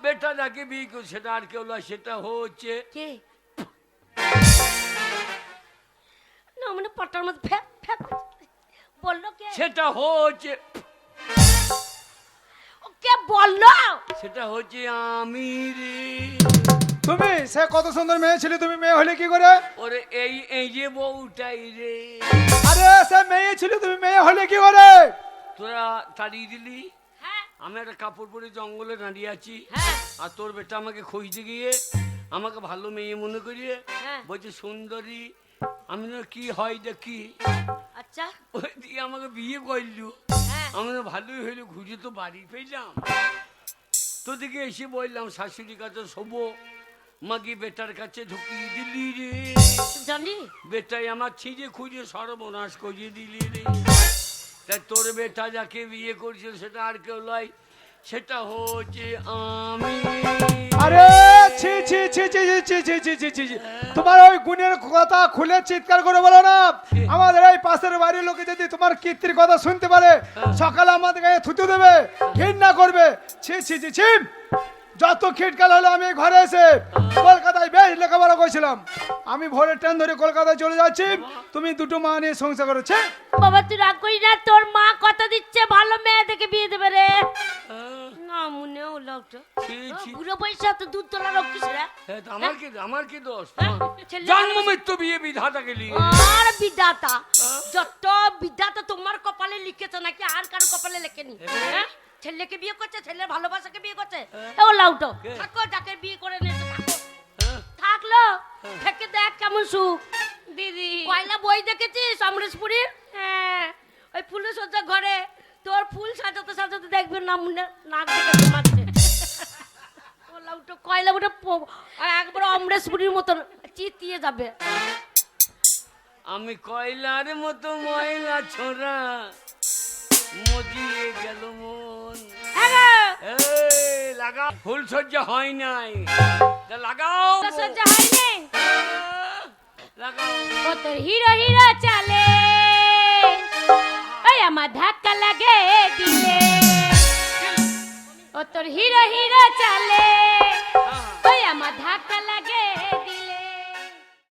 বেটা যাকে বিয়ে করে সেটা আর কেউ লয়, সেটা হচ্ছে
কে? না মানে পাটার মধ্যে ফ্যাপ ফ্যাপ বললো কে?
সেটা হচ্ছে
ও কে বললো?
সেটা হচ্ছে আমি রে।
তুমি সে কত সুন্দর মেয়ে ছিল, তুমি মেয়ে হলে কি করে?
ওরে এই যে বউটাই রে।
আরে সে মেয়ে ছিল, তুমি মেয়ে হলে কি করে?
তোরা তাড়িয়ে দিলি,
হ্যাঁ
আমি একটা কাপড় পরে জঙ্গলে দাঁড়িয়ে আছি,
হ্যাঁ
আর তোর বেটা আমাকে খুঁজতে গিয়ে আমাকে ভালো মেয়ে মনে করিয়ে
হ্যাঁ।
বলছে সুন্দরী। আমি না কি হয় দেখি,
আচ্ছা
ওই দিয়ে আমাকে বিয়ে করলু।
হ্যাঁ
আমি না ভালোই হইলো, ঘুরে তো বাড়ি পেলাম। তোদিকে এসে বললাম শাশুড়ির কাছে শোবো, মাগি বেটার কাছে ঢুকিয়ে দিলি রে।
জানি
বেটাই আমার ছিঁড়ে খুঁজে সর্বনাশ করিয়ে দিলি রে। তাই তোর বেটা যাকে বিয়ে করছে সেটা আর কেউ নয়, সেটা হচ্ছে আমি।
আরে ছি ছি ছি ছি ছি ছি ছি ছি ছি ছি। তোমার ওই গুণের কথা খুলে চিৎকার করে বলো না। আমাদের এই পাশের বাড়ির লোকে যদি তোমার কীর্তির কথা শুনতে পারে, সকালে আমাদের গায়ে থুতু দেবে, ঘৃণা করবে। ছি ছি ছি ছি। যত খিটকাল হলো আমি ঘরে এসে কলকাতায় বেশ লেখাপড়া করেছিলাম, আমি ভোরের ট্রেন ধরে কলকাতায় চলে যাচ্ছি, তুমি দুটো মা নিয়ে সংসার করেছে।
বাবা তুই রাগ করি না, তোর মা কথা দিচ্ছে ভালো মেয়ে দেখে বিয়ে দেবে রে। না মনে হলো একটা
ছি, ছি।
বুড়ো পয়সা তো দুধ তোলা রক্ষিস রে।
হ্যাঁ, তা আমার কি দোষ?
হ্যাঁ, ছেলে-
জন্ম মৃত্যু বিয়ে বিধাতাকে নিয়ে।
আর বিধাতা, যত বিধাতা তোমার কপালে লিখেছে নাকি আর কারো কপালে লেখেনি? হ্যাঁ? ছেলেকে বিয়ে করছে, ছেলের ভালোবাসাকে বিয়ে করছে। ও লাউটো থাকো, যাকে বিয়ে করে নিয়েছে থাকো। থাকলো থেকে দেখ কেমন সুখ।
দিদি
কয়লা বই দেখেছিস অমরেশপুরীর? হ্যাঁ, ওই ফুলের সজ্জা ঘরে তোর ফুল সাজাতে সাজাতে দেখবে না মুনে নাক দেখে ঘুমাচ্ছে। ও লাউটো কয়লা উঠে একবার অমরেশপুরীর মতন চিতিয়ে যাবে।
আমি কয়লার মতো ময়লা ছোড়া, মজিয়ে গেল মন।
হ্যাঁ
এই লাগাও, ফুল সজ্জা হয় নাই, তা লাগাও।
তো সহ্য হয়নি।
লাগাও।
ও তোর হিরো হিরো চলে, ওই আমার ধাক্কা লাগে দিলে। ও তোর হিরো হিরো চলে, ওই আমার ধাক্কা লাগে